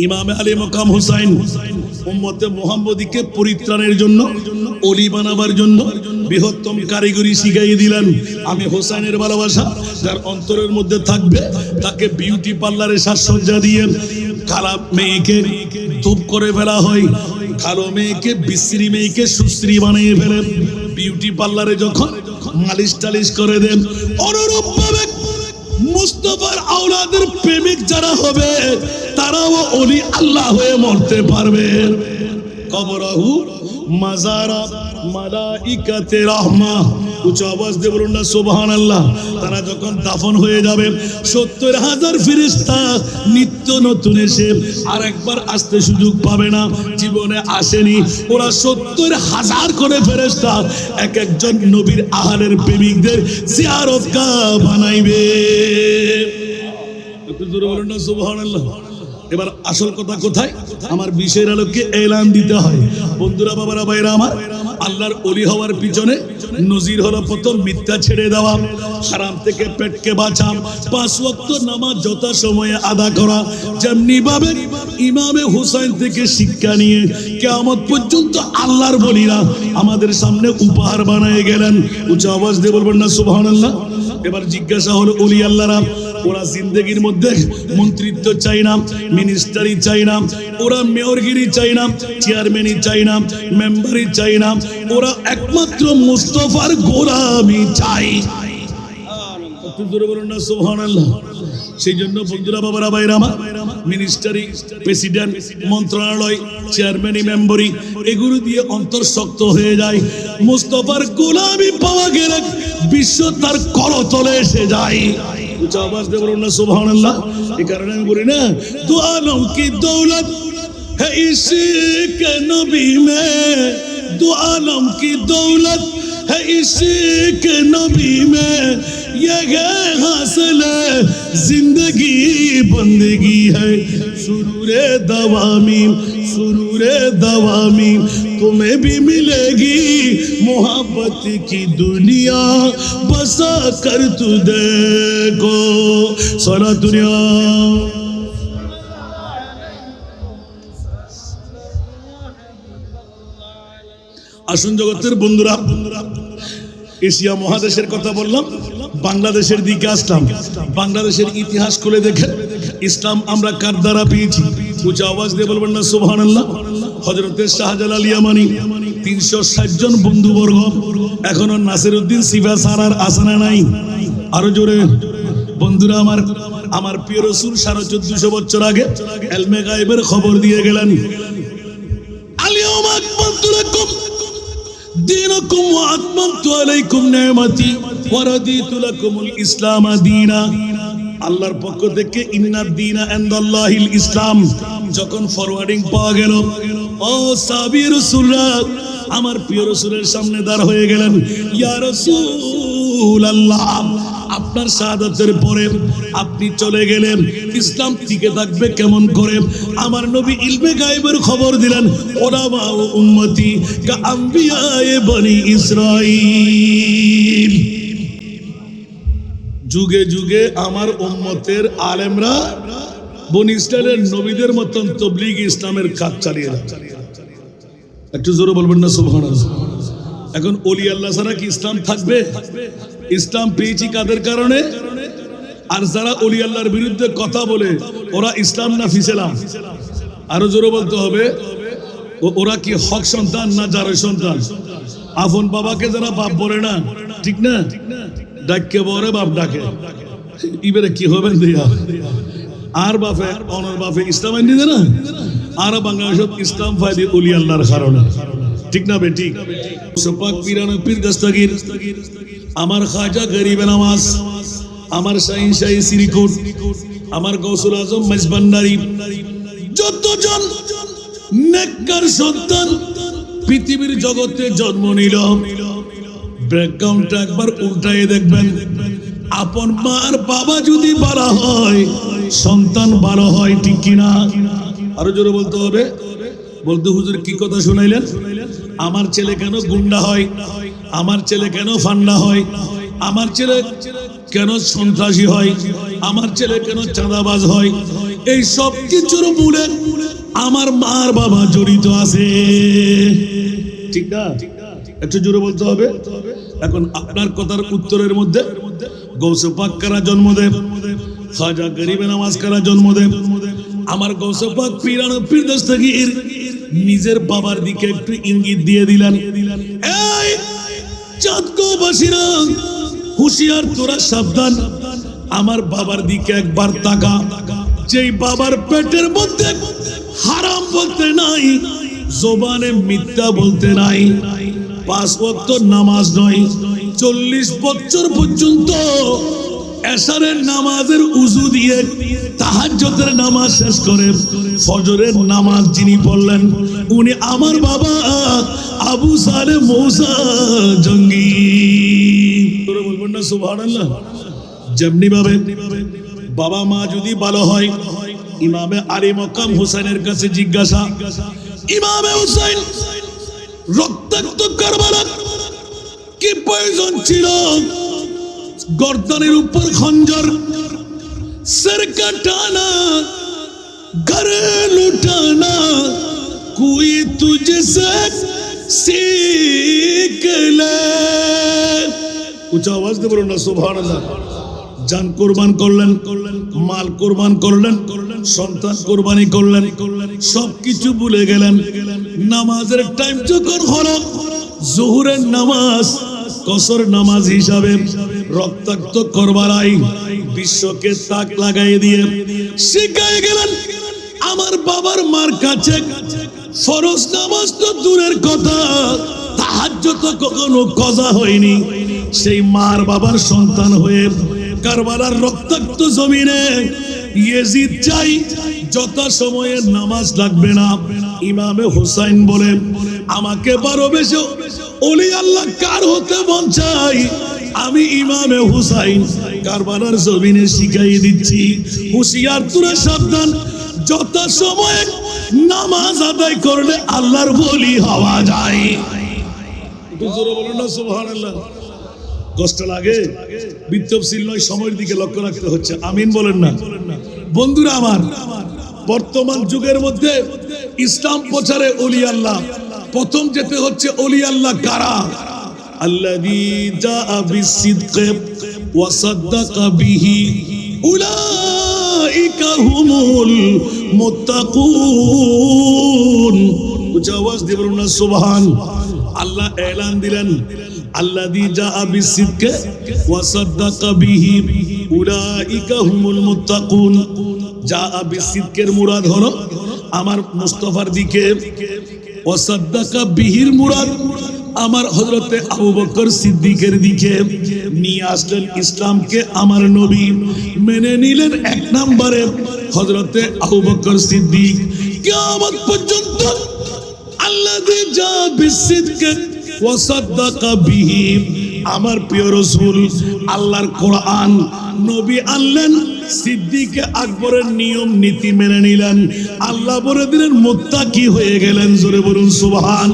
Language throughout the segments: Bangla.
ইমামে আলী মকাম হুসাইন উম্মতে মুহাম্মদীকে পরিত্রাণের জন্য, ওলি বানাবার জন্য বৃহত্তম কারিগরি শিখাই দিলেন। আমি হোসাইনের ভালোবাসা যার অন্তরের মধ্যে থাকবে তাকে বিউটি পার্লারে সাজসজ্জা দিয়ে খারাপ মেয়েকে ধূপ করে ফেলা হয়, কালো মেয়েকে বিশ্রী মেয়েকে সুশ্রী বানিয়ে ফেলে বিউটি পার্লারে যখন মালিশ টালিশ করে দেন, অনুরূপভাবে মুস্তাফার আওলাদের প্রেমিক যারা হবে তারাও ওলি আল্লাহ হয়ে মরতে পারবে। কবরাহু মাজারা মালাইকাতে রাহমা, উচ্চ আওয়াজ দিয়ে বলুন না সুবহানাল্লাহ। তারা যখন দাফন হয়ে যাবে 70,000 ফেরেশতা নিত্য নতুন এসে আর একবার আসতে সুযোগ পাবে না, জীবনে আসেনি। ওরা 70,000 করে ফেরেশতা এক একজন নবীর আহলের প্রেমিকদের জিয়ারতগাহ বানাইবে। একটু জোরে বলুন না সুবহানাল্লাহ। এবার আসল কথা কোথায়? আমার বিষয়ের আলোকে এলান দিতে হয়। বন্ধুরা, বাবারা, ভাইরা আমার, আল্লাহর ওলি হওয়ার পিছনে নজির হলো প্রথম মিথ্যা ছেড়ে দেওয়া, হারাম থেকে পেটকে বাঁচা, 5 ওয়াক্ত নামাজ যথা সময়ে আদা করা। যেমনি ভাবে ইমামে হুসাইন থেকে শিক্ষা নিয়ে কিয়ামত পর্যন্ত আল্লাহর বলিরা আমাদের সামনে উপহার বানিয়ে গেলেন। উচ্চ আওয়াজ দিয়ে বলবেন না সুবহানাল্লাহ। এবার জিজ্ঞাসা হলো, ওলি আল্লাহরা ওরা জিন্দগির মধ্যে মন্ত্রিত্ব চাই না, মিনিস্টারি চাই না, ওরা মেয়রগিরি চাই না, চেয়ারম্যানই চাই না, মেম্বারই চাই না, ওরা একমাত্র মুস্তাফার গোলামি চাই। সুবহানাল্লাহ। সেই জন্য বন্ধুরা, বাবারা, ভাইরা আমার, মিনিস্টারি, প্রেসিডেন্ট, মন্ত্রণালয়, চেয়ারম্যানই, মেম্বারি, এগুলো দিয়ে অন্তর শক্ত হয়ে যায়। মুস্তাফার গোলামি পাওয়া গেলে বিশ্ব তার করতলে এসে যায়। আওয়াজ দিয়ে বলুন না সুবহানাল্লাহ। এই কারণে আমি বলি না, দু আলম কি দৌলত है इश्क नबी में, दो आलम की दौलत है इश्क नबी में, ये हासिल जिंदगी बंदगी है सुरूरे दवामी, सुरूरे दवामी तुम्हें भी मिलेगी मोहब्बत की दुनिया बसा कर तू देखो सारा दुनिया। আসুন জগতের বন্ধুরা, এশিয়া মহাদেশের কথা বললাম, বাংলাদেশের দিকে আসলাম। বাংলাদেশের ইতিহাস খুলে দেখে ইসলাম আমরা কার দ্বারা পেয়েছি? উচ্চ আওয়াজ দিয়ে বলবেন না সুবহানাল্লাহ। হযরতে শাহজালাল ইয়ামানি 360 জন বন্ধুবর্গ, এখনো নাসিরউদ্দিন সিফা সারার আসানা নাই। আরো জোরে বন্ধুরা, আমার প্রিয় রাসূল 1450 বছর আগে ইলমে গায়বের খবর দিয়ে গেলেন। আলিয়াউমা আকমালতু লাকুম দীনাকুম ওয়া আতমামতু আলাইকুম নি'মাতি ওয়া রাদিতু লাকুমুল ইসলাম দীনা। আল্লাহর পক্ষ থেকে ইন্নাদ দীনা ইনদাল্লাহিল ইসলাম যখন ফরওয়ার্ডিং পাওয়া গেল, ও সাহাবী রাসূলরা আমার প্রিয় রাসূলের সামনে দাঁড় হয়ে গেলেন। ইয়া রাসূলুল্লাহ, আপনার শাহাদাতের পরে আপনি চলে গেলেন, ইসলাম টিকে থাকবে কেমন করে? আমার নবী ইলমে গায়বের খবর দিলেন, উলামা ও উম্মতি কা আম্বিয়ায়ে বনি ইসরাঈল। যুগে যুগে আমার উম্মতের আলেমরা বনি ইসরাইলের নবীদের মতন তাবলীগ ইসলামের কাজ চালিয়ে যাচ্ছে। একটু জোরে বলবেন না সুবহানাল্লাহ। এখন ওলি আল্লাহ ছাড়া কি ইসলাম থাকবে? ইসলাম পেয়েছি কাদের কারণে? আর যারা ওলি আল্লাহর বিরুদ্ধে কথা বলে ওরা ইসলাম না ফিসেলাম? আরো জোরে বলতে হবে, ওরা কি হক সন্তান না জারের সন্তান? আপন বাবাকে যারা বাপ বলে না, ঠিক না, ডাকে বরে বাপ ডাকে, ইবারে কি হবেন দিয়া আর বাপে অনর বাপে ইসলাম আইন দিতে না। আর বাংলাদেশত ইসলাম ফায়দি ওলি আল্লাহর কারণে, ঠিক না বেটি? সোপাক পীরানা পীর দস্তগীর, আমার খাজা গরিবে নামাজ, আমার শাহিন শাহী শ্রীকোট, আমার গৌসুল আজম মেজবান্ডারি, যতজন নেককার সন্তান পৃথিবীর জগতে জন্ম নিল, ব্যাকগ্রাউন্ডটা একবার উল্টায়ে দেখবেন। আপন মার বাবা যদি ভালো হয়, সন্তান ভালো হয়, ঠিক কিনা? আরো জোরে বলতে হবে। বলতে হুজুর কি কথা শুনাইলেন? আমার ছেলে কেন গুন্ডা হয়, আমার ছেলে কেন ফান্ডা হয়, আমার ছেলে কেন সন্ত্রাসী হয়, আমার ছেলে কেন চাঁদাবাজ হয়, এই সব কিছুর মূলে আমার মার বাবা জড়িত আছে। ঠিক না? একটু জোরে বলতে হবে। এখন আপনার কথার উত্তরের মধ্যে গৌসে পাক কারা জন্ম দেব, খাজা গরিবে নামাজ কারা জন্ম দেব, আমার গৌসে পাক পীরানো পীর দস্তগীর নিজের বাবার দিকে একটু ইঙ্গিত দিয়ে দিলেন, এই চাঁদগোবাসীরা হুঁশিয়ার, তোরা সাবধান, আমার বাবার দিকে একবার তাকা। যেই বাবার পেটের মধ্যে হারাম বলতে নাই, জবানে মিথ্যা বলতে নাই, 5 ওয়াক্ত নামাজ নয়, 40 বছর পর্যন্ত এশারের নামাজের উজু দিয়ে তাহাজ্জুদের নামাজ শেষ করে ফজরের নামাজ যিনি পড়লেন, উনি আমার বাবা আবু সালেহ মৌসা জঙ্গি। তোরা বলবেন না সুবহানাল্লাহ? যেমনি ভাবে বাবা মা যদি ভালো হয়, ইমামে আলী মকাম হুসাইনের কাছে জিজ্ঞাসা, ইমামে হুসাইন রক্তাক্ত কারবালা কি প্রয়োজন ছিল? গর্দানের উপর খঞ্জর, সর কাটানা, ঘরে লুটানা, কোই তুঝসে सीख ले। উচ্চ আওয়াজ দিয়ে বলুন না সুবহানাল্লাহ। জান কুরবান করলেন, মাল কুরবান করলেন, সন্তান কুরবানি করলেন, সবকিছু ভুলে গেলেন। নামাজের টাইম যখন হলো, জোহরের নামাজ কসর নামাজ হিসাবে রক্তাক্ত করবালাই বিশ্বকে তাক লাগাই দিয়ে শিখাই গেলেন। আমার বাবার মার কাছে ফরজ নামাজ তো দূরের কথা, তাহাজ্জুদ তো কখনো কজা হয়নি। সেই মার বাবার সন্তান হয়ে কারবালার রক্তাক্ত জমিনে ইয়েজিদ চাই যথা সময়ে নামাজ লাগবে না। ইমামে হুসাইন বলেন, আমাকে ভালোবেসে ওলি আল্লাহ কার হতে মন চাই, আমি ইমামে হুসাইন কারবালার জমিনে শিখাই দিচ্ছি। হুঁশিয়ার, তোরা সাবধান, যথা সময়ে নামাজ আদায় করলে আল্লাহর ওলি হওয়া যায়। একটু জোরে বলুন না সুবহানাল্লাহ। কষ্ট লাগে? বিতফসিল নয়, সময়ের দিকে লক্ষ্য রাখতে হচ্ছে। আমিন বলেন না? বন্ধুরা আমার, বর্তমান যুগের মধ্যে ইসলাম প্রচারে ওলি আল্লাহ প্রথম যেতে হচ্ছে। ওলি আল্লাহ কারা? আল্লাযী জাআ বিসসিদকি ওয়া সাদ্দাকা বিহি উলাইকা হুমুল মুত্তাকুন। উচ্চ আওয়াজ দিয়ে বলুন না সুবহান। আল্লাহ এলান দিলেন, আল্লাযী জাআ বিসসিদকি ওয়া সাদ্দাকা বিহি উলাইকা হুমুল মুত্তাকুন। জাআ বিসসিদকের মুরাদ হলো আমার মুস্তাফার দিকে, ওয়া সাদ্দাকা বিহির মুরাদ আমার হযরতে আবু বকর সিদ্দিকের দিকে নিয়ে আসলেন ইসলামকে। আমার নবী মেনে নিলেন 1 নম্বরে হযরতে আবু বকর সিদ্দিক। কিয়ামত পর্যন্ত আল্লাযী জাআ বিসসিদকি ওয়া সাদ্দাকা বিহি, আমার প্রিয় রাসূল আল্লাহর কোরআন নবী আনলেন, সিদ্দিকে আকবরের নিয়ম নীতি মেনে নিলেন, আল্লাহ বলে দিলেন মুত্তাকি হয়ে গেলেন। জোরে বলুন সুবহান।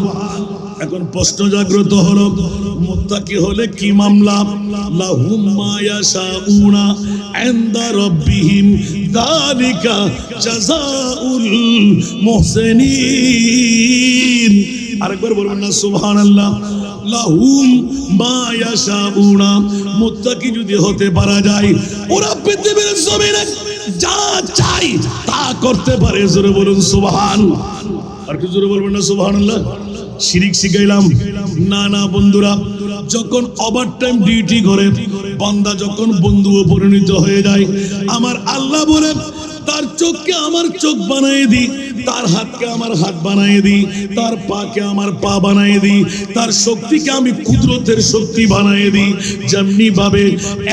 এখন প্রশ্ন জাগ্রত হলো, মুত্তাকি হলে কি মামলা? লাহুম মা ইয়াশাউনা ইনদা রাব্বিহিম যালিকা জাযাউল মুহসিনিন। আরেকবার বলবেন না সুবহানাল্লাহ? লাহুম মা ইয়াশাউনা, মুত্তাকি যদি হতে পারা যায়, ওরা পৃথিবীর জমিনে যা চাই তা করতে পারে। জোরে বলুন সুবহান। আর কি জোরে বলবেন না সুবহানাল্লাহ? শিরিক শিখাইলাম না? না বন্ধুরা, যখন ওভারটাইম ডিউটি করে বান্দা যখন বন্ধুও পরিণত হয়ে যায়, আমার আল্লাহ বলে তার চোখকে আমার চোখ বানিয়ে দিই, তার হাতকে আমার হাত বানিয়ে দিই, তার পাকে আমার পা বানিয়ে দিই, তার শক্তিকে আমি কুদরতের শক্তি বানিয়ে দিই। যেমনি ভাবে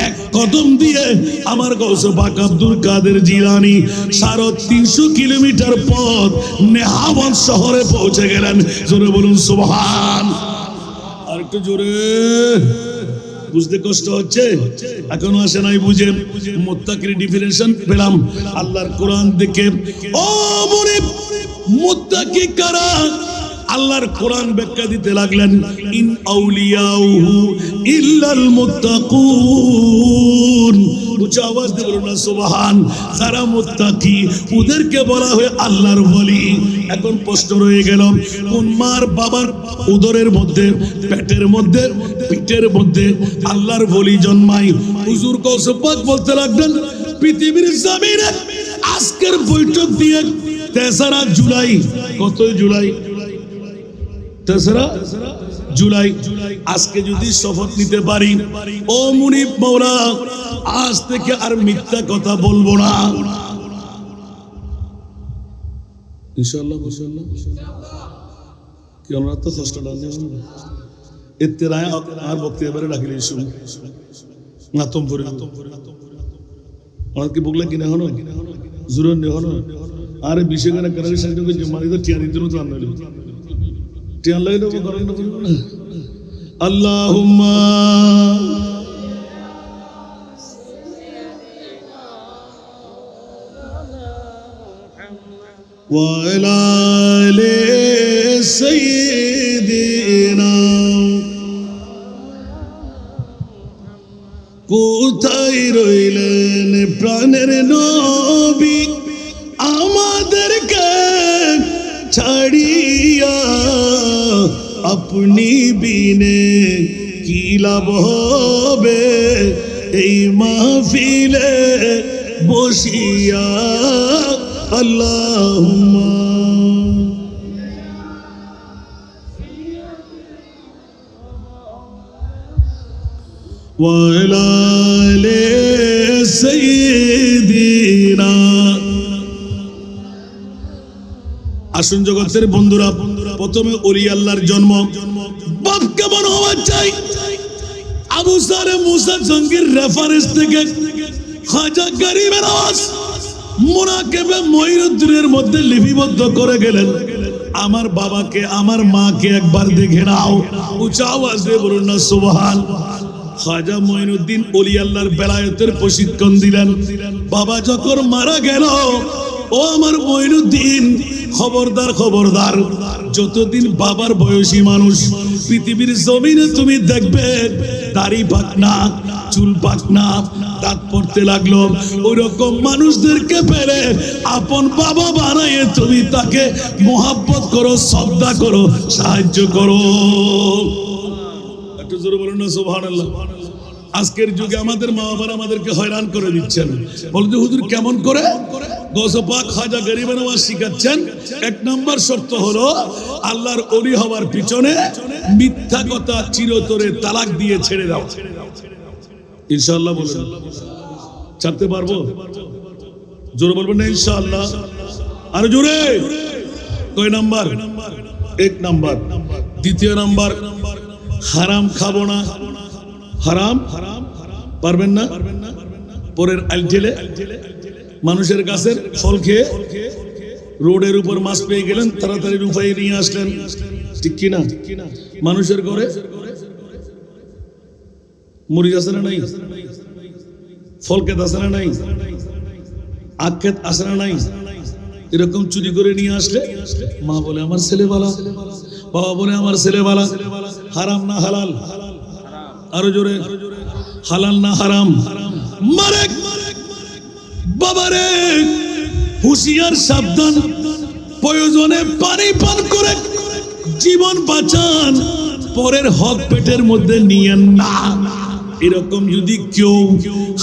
1 কদম দিয়ে আমার গৌসে পাক আব্দুল কাদের জিলানী 350 কিলোমিটার পথ নেহাবন শহরে পৌঁছে গেলেন। জোরে বলুন সুবহান। আর একটু জোরে। বুঝতে কষ্ট হচ্ছে? এখনো আসে নাই বুঝে? মুত্তাকির ডিফিনিশন পেলাম আল্লাহর কোরআন দেখে। ও মুনিব, মুত্তাকি কারা? আল্লাহর কোরআন ব্যাখ্যা দিতে লাগলেন, ইন আউলিয়াউহু ইল্লাল মুত্তাকুন। উচ্চ আওয়াজ দিয়ে বলুন না সুবহান। যারা মুত্তাকি ওদেরকে বলা হয় আল্লাহর ওলি। এখন প্রশ্ন রয়ে গেল, কোন মার বাবার উদরের মধ্যে, পেটের মধ্যে, পিঠের মধ্যে আল্লাহর ওলি জন্মায়? হুজুর কৌশল পাক বলতে লাগলেন, পৃথিবীর জমিনে আজকের বৈঠক দিয়ে 3রা জুলাই, কত জুলাই? 3রা জুলাই। আজকে যদি শপথ নিতে পারি, ও মুনিব মাওলা, আজ থেকে আর মিথ্যা কথা বলবো না ইনশাআল্লাহ। কি আমরা তো কষ্টটা নেই এতে রায় আর বক্তি এবারে ডাকিলে শুন না তুম পরে আর কি বললে কিনা হলো জুরন নে হলো আরে বিশেষ করে করার সাথে যে মারি তো টিয়া দিতে তো আনলো টিয়া লাগে তো করেন না আল্লাহুম্মা ওয়া আলা আলি সাইয়্যিদিনা। কোথায় রইলেন প্রাণের নবী, আমাদেরকে ছাড়িয়া? আপনি বিনে কি লাভ হবে এই মাহফিলে বসিয়া? আল্লাহুম্মা ওয়া আলা আলি সাইয়্যিদিনা। আসুন জগতের বন্ধুরা, প্রথমে ওলি আল্লাহর জন্ম বাপ কেমন হওয়া চাই? আবু সারে মুসা জঙ্গির রেফারেন্স থেকে খাজা গরিবের আওয়াজ মুনাকিবে মঈনুদ্দিনের মধ্যে লিপিবদ্ধ করে গেলেন, আমার বাবাকে আমার মাকে একবার দেখে নাও। উচ্চ আওয়াজে বলুন না সুবহান। খাজা মঈনুদ্দিন ওলি আল্লাহর বেলায়েতের প্রশিক্ষণ দিলেন। বাবা যখন মারা গেল, ও আমার মঈনুদ্দিন, খবরদার খবরদার, যতদিন বাবার বয়সী মানুষ পৃথিবীর জমিনে তুমি দেখবে দাড়ি পাক না, চুল পাক না, দাঁত পড়তে লাগলো, ওইরকম মানুষদেরকে পেলে আপন বাবা বানাইয়ে তুমি তাকে মোহাব্বত করো, শ্রদ্ধা করো, সাহায্য করো। একটু জোরে বলুন না সুবহানাল্লাহ। আজকের যুগে আমাদের মা বাবারা আমাদেরকে হয়রান করে দিচ্ছেন। বলতে হুজুর কেমন করে? গৌস পাক খাজা গরিব নওয়াজ শিখাচ্ছেন, 1 নম্বর শর্ত হলো আল্লাহর ওলি হওয়ার পিছনে মিথ্যা কথা চিরতরে তালাক দিয়ে ছেড়ে দাও। ইনশাআল্লাহ বলুন, ছাড়তে পারবো? জোরে বলবেন না ইনশাআল্লাহ? আরো জোরে। কয় নাম্বার? 1 নাম্বার। 2 নাম্বার, হারাম খাবো না। হারাম পারবেন না? পরের আইটেলে মানুষের গাছের ফল খেয়ে রোডের উপর মাছ পেয়ে গেলেন, তাড়াতাড়ি রুপাই নিয়ে আসলেন, ঠিক কিনা? মানুষের ঘরে মরিচ আছে না নাই? ফল ক্ষেত আছে না নাই? আখ ক্ষেত আছে না নাই? এরকম চুরি করে নিয়ে আসলে মা বলে আমার ছেলে বালা, বাবা বলে আমার ছেলে বালা। হারাম না হালাল? আরো জোরে। হালাল না হারাম? মারে বাবারে, হুঁশিয়ার, সাবধান, প্রয়োজনে পানি পান করে জীবন বাঁচান, পরের হক পেটের মধ্যে নিয়েন না। এরকম যদি কেউ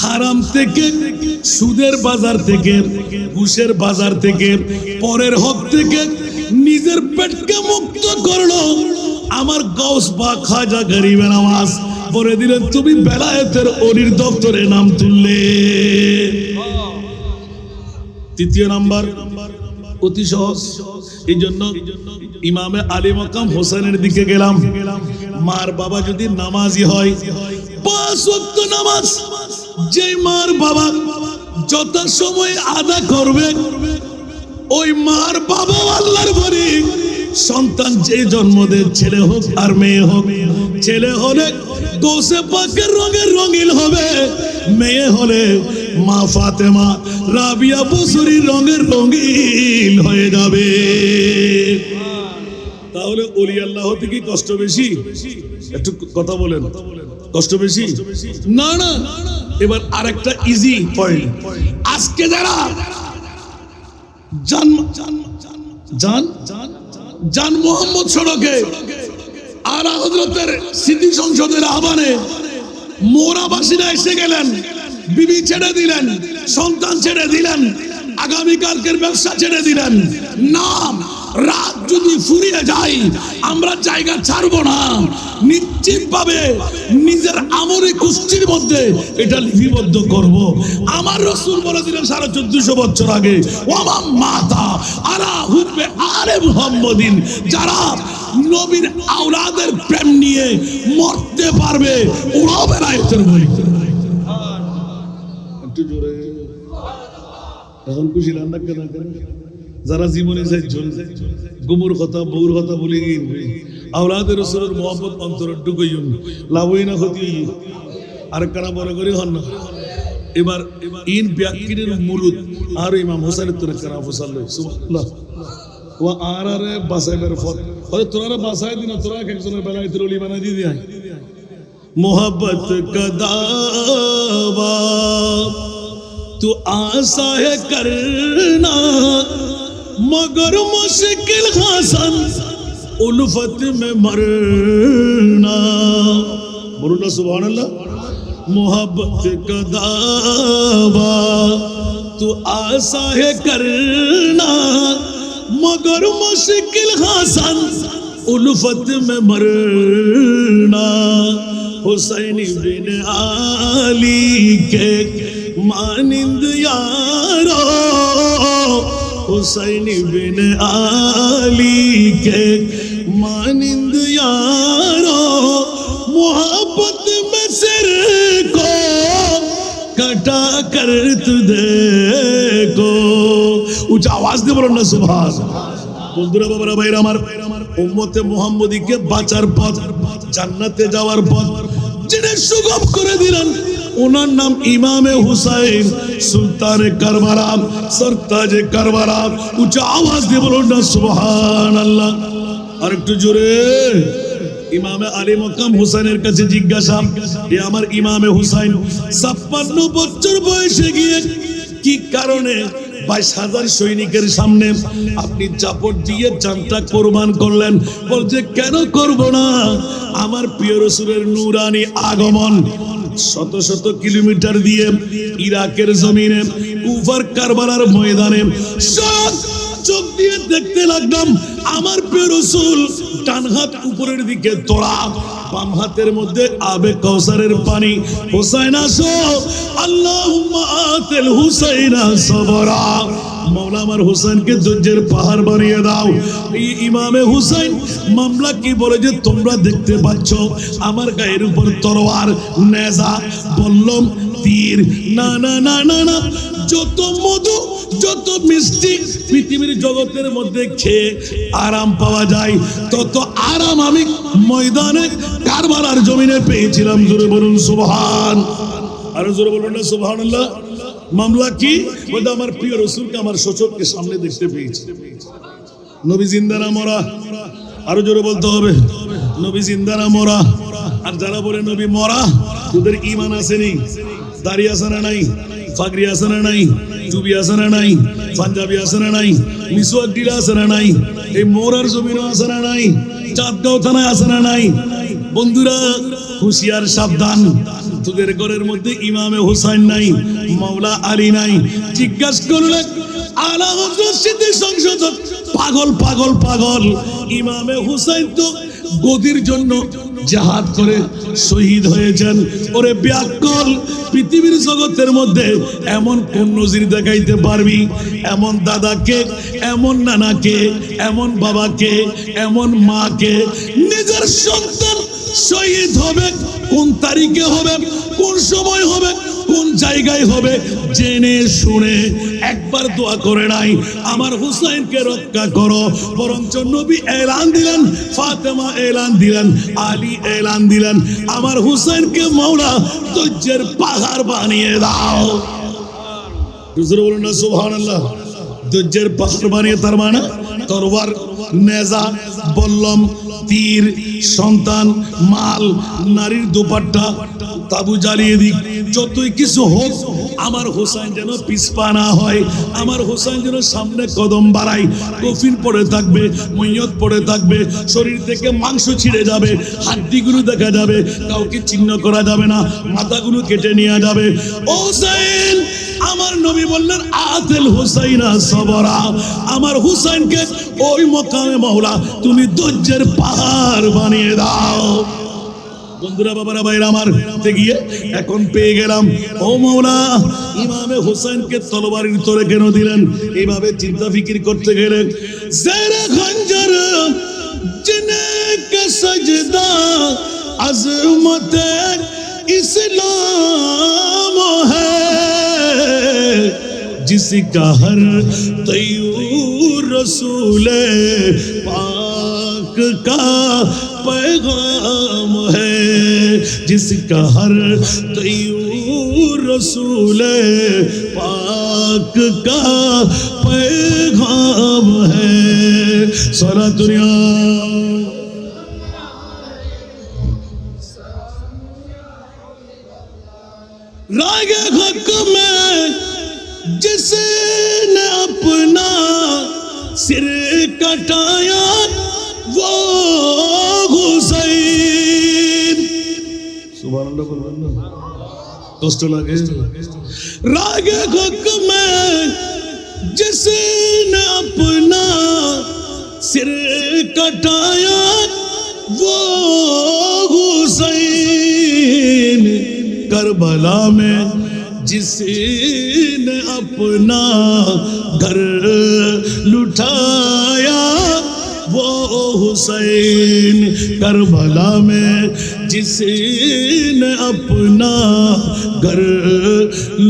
হারাম থেকে, সুদের বাজার থেকে, ঘুষের বাজার থেকে, পরের হক থেকে নিজের পেটকে মুক্ত করলো, আমার গাউস বা খাজা গরিবে নওয়াজ বলে দিলেন তুমি বেলায়েতের ওলির দপ্তরে নাম তুললে। 3 নাম্বার, অতি সহজ। এই জন্য ইমামে আলী মাকাম হোসেনের দিকে গেলাম। মার বাবা যদি নামাজি হয়, 5 ওয়াক্ত নামাজ যে মার বাবা যথাসময়ে আদা করবে, ওই মার বাবা আল্লাহর বলি। সন্তান যে জন্ম দেয়, ছেলে হোক আর মেয়ে হোক, ছেলে হলে গোসে পাকের রঙের রঙিন হবে, মেয়ে হলে মা ফাতেমা রাবিয়া বসরি রঙের রঙিন হয়ে যাবে। তাহলে তাহলে ওলি আল্লাহ হতে কি কষ্ট বেশি? একটু কথা বলেন, কষ্ট বেশি? না না। এবার আরেকটা ইজি পয়েন্ট, আজকে যারা জান মোহাম্মদ সড়কে আলা হযরতের স্মৃতি সংসদের আহ্বানে মোরাবাসীরা এসে গেলেন, বিবি ছেড়ে দিলেন, সন্তান ছেড়ে দিলেন, আগামীকালকের ব্যবসা ছেড়ে দিলেন, নাম রাত যদি ফুরিয়ে যায় আমরা জায়গা ছাড়বো না, নিশ্চিত ভাবে নিজের আমরে কুষ্টির মধ্যে এটা লিপিবদ্ধ করব। আমার রাসূল বলে দিলেন 1450 বছর আগে, ওয়া মাতা আলা হুব্বে আলে মুহাম্মাদিন, যারা নবীর আওলাদের প্রেম নিয়ে মরতে পারবে ওরাও বেলায়েতের বলি। একটু জোরে এখন খুশি রান্না কেন? যারা জীবনে চাই গুমুর কথা বউর কথা বলে আওলাদের রাসূলের মোহাম্মত অন্তরে ঢুকাইন, লাভই না ক্ষতি। আর কারা বড় করে হন না। এবার ইন ব্যাকিনের মুলুদ আর ইমাম হোসেনের তোরে কারা ফসাল সুবহানাল্লাহ। ও আর আরে বাসাইবার ফত ওরে তোরা বাসাই দিনা, তোরা একজনের বেলায় তোর ওলি বানাই দিয়ে আয়। मोहब्बत का दावा तू आसा है करना मगर मुश्किल हसन उल्फत में मरना। बोलो ना सुभान अल्लाह। मोहब्बत का दावा तू आसा है करना मगर मुश्किल हसन उल्फत में मरना। हुसैन बिन आली के मानिंद यारो, हुसैन बिन आली के मानिंद यारो, मोहब्बत में सिर को कटा कर तू देखो। उच्च आवाज दे बोलो ना सुभान। বন্ধুরা বাবারা ভাইরা আমার, উম্মতে মুহাম্মদীকে বাঁচার পথ, জান্নাতে যাওয়ার পথ যিনি সুগম করে দিলেন ওনার নাম ইমামে হুসাইন সুলতানে কারবালা সরতাজে কারবালা। উচ্চ আওয়াজ দিয়ে বলুন না সুবহানাল্লাহ। আর একটু জোরে। ইমামে আলী মকাম হুসাইনের কাছে জিজ্ঞাসা, এ আমার ইমামে হুসাইন 56 বছর বয়সে গিয়ে কি কারণে 22,000 সৈনিকের সামনে আপনি চাপট দিয়ে জানটা কোরবান করলেন? বলছে কেন করব না, আমার প্রিয় রাসূলের নূরানি আগমন শত শত কিলোমিটার দিয়ে ইরাকের জমিনে কুফার কারবালার ময়দানে চোখ দিয়ে দেখতে লাগলাম আমার প্রিয় রাসূল ডান হাত উপরের দিকে তোড়া, বাম হাতের মধ্যে আবে কাউসারের পানি। হুসাইন আসো, আল্লাহুম্মা আতিল হুসাইনা সাবরা, মওলা আমার হুসাইনকে ধৈর্যের পাহাড় বানিয়ে দাও। এই ইমামে হুসাইন মামলা কি বলে যে তোমরা দেখতে পাচ্ছ আমার গায়ের উপর তরোয়ার, নেজা, বল্লম, তীর, না না না না না, যত মধু যত মিষ্টি পৃথিবীর জগতের মধ্যে খেয়ে আরাম পাওয়া যায় তত আরাম আমি ময়দানে কারবালার জমিনে পেয়েছিলাম। জোরে বলুন সুবহান। আরো জোরে বলুন না সুবহানাল্লাহ। মামলা কি? বলতে আমার প্রিয় রাসূলকে আমার সচক্ষে সামনে দেখতে পেয়েছি। নবী জিন্দা না মরা? আরো জোরে বলতে হবে, নবী জিন্দা না মরা? আর যারা বলে নবী মরা ওদের ঈমান আসেনি, দাড়ি আছে না নাই, পাগড়ি আছে না নাই, টুপি আছে না নাই, পাঞ্জাবি আছে না নাই, মিসওয়াক ডিলা আছে না নাই, এই মোরার জমিনও আছে না নাই, চাঁদগাঁও থানায় আছে না নাই? বন্ধুরা হুঁশিয়ার সাবধান, তোদের ঘরের মধ্যে ইমামে হুসাইন নাই, মাওলা আলী নাই। জিজ্ঞাসা করলে আলা হযরত সিদ্দিক সংসদ পাগল পাগল পাগল, ইমামে হুসাইন তো গদির জন্য জিহাদ করে শহীদ হয়েছেন। ওরে ব্যাকল, পৃথিবীর জগতের মধ্যে এমন কোন নজির দেখাইতে পারবি? এমন দাদাকে, এমন নানাকে, এমন বাবাকে, এমন মাকে নিজের সন্তান শহীদ হবে, কোন তারিখে হবে, কোন সময় হবে, কোন জায়গায় হবে জেনে শুনে একবার দোয়া করে নাই আমার হুসাইনকে রক্ষা করো। বরঞ্চ নবী এলান দিলেন, ফাতেমা এলান দিলেন, আলী এলান দিলেন, আমার হুসাইনকে মাওলা ধৈর্যের পাহাড় বানিয়ে দাও। বলুন না সুবহানাল্লাহ। ধৈর্যের পাহাড় বানিয়ে, তার মানে তরবার, নেজা, বল্লম, তীর, সন্তান, মাল, নারীর দোপাট্টা, তাবু জ্বালিয়ে দিক, যতই কিছু হোক, আমার হোসেন যেন পিছপা না হয়, আমার হোসেন যেন সামনে কদম বাড়ায়। কফিন পড়ে থাকবে, মৈয়ত পড়ে থাকবে, শরীর থেকে মাংস ছিঁড়ে যাবে, হাড্ডিগুলো দেখা যাবে, কাউকে চিহ্ন করা যাবে না, মাথাগুলো কেটে নিয়ে যাবে। ও হোসেন, আমার নবী বললেন আতেল হুসাইনা সবরা, আমার হুসাইনকে ওই মকামে মাওলা তুমি ধৈর্যের পাহাড় বানিয়ে দাও। বন্ধুরা, বাবারা, ভাইরা আমার, গিয়ে এখন পেয়ে গেলাম। ও মাওলা, ইমামে হোসেনকে তরবারির তরে কেন দিলেন? এইভাবে চিন্তা ফিকির করতে গেলেন। জেরে খঞ্জর জিনে কে সজদা আজমতে ইসলাম হ্যায়, जिसका हर तय्यूर रसूल पाक का पैगाम है, जिसका हर तय्यूर रसूल पाक का पैगाम है। सारा दुनिया रागे हक में जिसने अपना सिर कटाया वो हुसैन। सुभान अल्लाह बोलবেন না, কষ্ট লাগে। रागे हक में जिसने अपना सिर कटाया वो हुसैन, करबला में जिसने अपना घर लुटाया वो हुसैन, करबला में जिसने अपना घर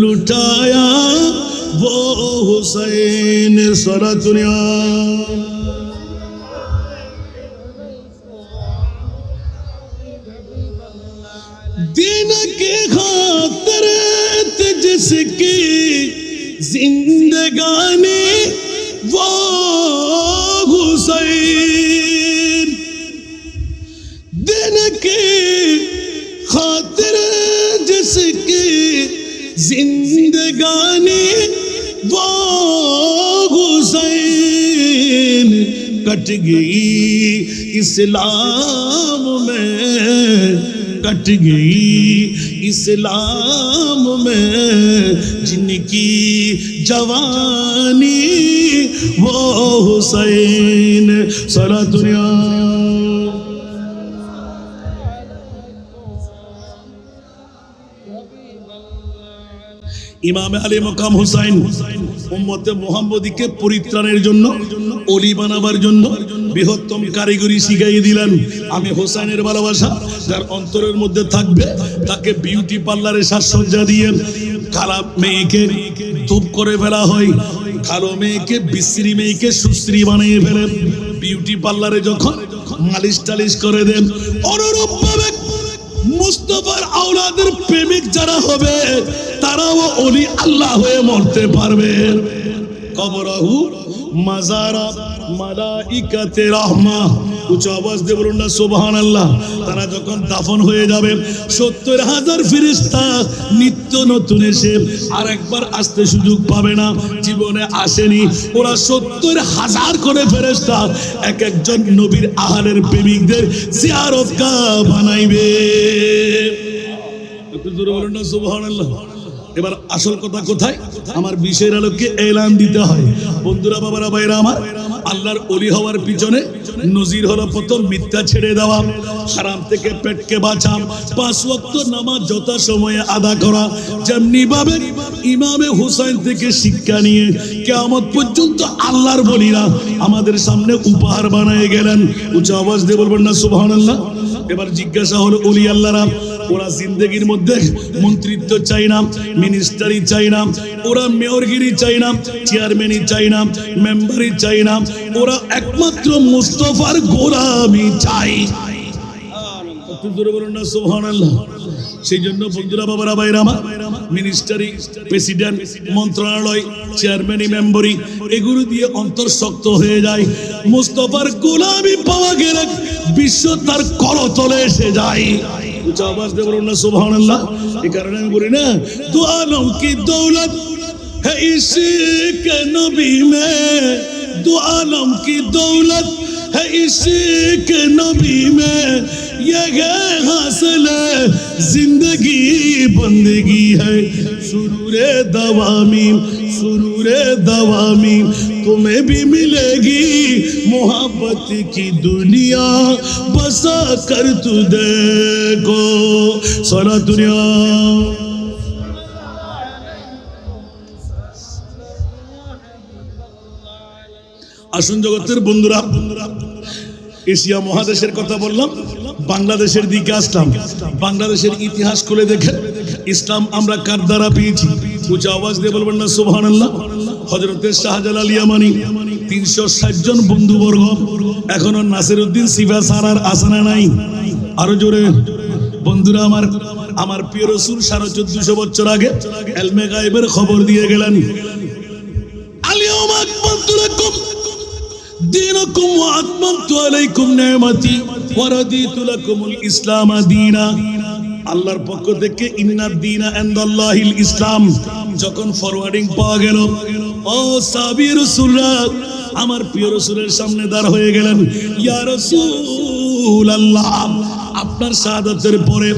लुटाया वो हुसैन। सारा दुनिया दीन के खातिर जिसकी जिंदगानी वो हुसैन, दिन की खातिर जिसकी जिंदगानी वो हुसैन, कट गई इस्लाम में, कट गई इस्लाम में जिनकी जवानी वो हुसैन। सारा दुनिया ইমামে আলী মকাম হুসাইন উম্মতে মুহাম্মদীকে পরিত্রাণের জন্য, ওলি বানাবার জন্য বৃহত্তম কারিগরি শিখাই দিলেন। আমি হোসেনের ভালোবাসা যার অন্তরের মধ্যে থাকবে তাকে বিউটি পার্লারে সাজসজ্জা দিয়ে, কালা মেয়েকে ধূপ করে ফেলা হয়, কালো মেয়েকে বিশ্রী মেয়েকে সুশ্রী বানিয়ে ফেলেন, বিউটি পার্লারে যখন মালিশ টালিশ করে দেন, অনুরূপ ভাবে মুস্তাফার আওলাদের প্রেমিক যারা হবে তারাও ওলি আল্লাহ হয়ে মরতে পারবে। কবরহু মাজারা মালাইকাতে রাহমা, উচ্চ আওয়াজ দিয়ে বলুন না সুবহানাল্লাহ। তারা যখন দাফন হয়ে যাবে 70,000 ফেরেশতা নিত্য নতুন এসে আর একবার আসতে সুযোগ পাবে না, জীবনে আসেনি। ওরা 70,000 করে ফেরেশতা এক একজন নবীর আহলের প্রেমিকদের জিয়ারতগাহ বানাইবে। একটু জোরে বলুন না সুবহানাল্লাহ। এবার আসল কথা কোথায়? আমার বিষয়ের আলোকে এলান দিতে হয়। বন্ধুরা, বাবারা, ভাইরা আমার, আল্লাহর ওলি হওয়ার পিছনে নজির হলো প্রথম মিথ্যা ছেড়ে দেওয়া, হারাম থেকে পেটকে বাঁচা, 5 ওয়াক্ত নামাজ যথা সময়ে আদা করা। যেমনি ভাবে ইমামে হুসাইন থেকে শিক্ষা নিয়ে কিয়ামত পর্যন্ত আল্লাহর ওলিরা আমাদের সামনে উপহার বানিয়ে গেলেন। উচ্চ আওয়াজ দিয়ে বলবেন না সুবহানাল্লাহ। এবার জিজ্ঞাসা হলো, ওলি আল্লাহরা ওরা জিন্দগির মধ্যে মন্ত্রিত্ব চাই না, মিনিস্টারি চাই না, ওরা মেয়রগিরি চাই না, চেয়ারম্যানই চাই না, মেম্বারই চাই না, ওরা একমাত্র মুস্তাফার গোলামি চাই। একটু জোরে বলুন না সুবহানাল্লাহ। সেই জন্য বন্ধুরা, বাবারা, ভাইরা আমার, মিনিস্টারি, প্রেসিডেন্ট, মন্ত্রণালয়, চেয়ারম্যানি, মেম্বরি, এগুলো দিয়ে অন্তর শক্ত হয়ে যায়। মুস্তাফার গোলামি পাওয়া গেলে বিশ্ব তার করতলে এসে যায়। আওয়াজ দিয়ে বলুন না সুবহানাল্লাহ। এই কারণে আমি বলি না, দু আলম কি দৌলত है इश्क नबी में, दो आलम की दौलत है इश्क नबी में, ये है हासिल जिंदगी बंदगी है सुरूरे दवामी, सुरूरे दवामी, तुम्हें भी मिलेगी मोहब्बत की दुनिया बसा कर तू देखो सारा दुनिया। আসুন জগতের বন্ধুরা, এশিয়া মহাদেশের কথা বললাম, বাংলাদেশের দিকে আসলাম। বাংলাদেশের ইতিহাস খুলে দেখে ইসলাম আমরা কার দ্বারা পেয়েছি? উঁচা আওয়াজ দিয়ে বলবেন না সুবহানাল্লাহ। হযরতে শাহজালাল ইয়ামানি 360 জন বন্ধুবর্গ, এখনো নাসিরউদ্দিন সিফাসারার আসানা নাই। আরো জোরে বন্ধুরা আমার, আমার প্রিয় রাসূল 1450 বছর আগে ইলমে গায়বের খবর দিয়ে গেলেন। আলিয়াউমা আকমালতু লাকুম দীনাকুম ওয়া আতমামতু আলাইকুম নি'মাতি ওয়া রাদিতু লাকুমুল ইসলাম দীনা। আল্লাহর পক্ষ থেকে ইন্নাদ দীনা ইনদাল্লাহিল ইসলাম যখন ফরওয়ার্ডিং পাওয়া গেল, ও সাহাবী রাসূলরা আমার প্রিয় রাসূলের সামনে দাঁড় হয়ে গেলেন। ইয়া রাসূলুল্লাহ, আপনার শাহাদাতের পরে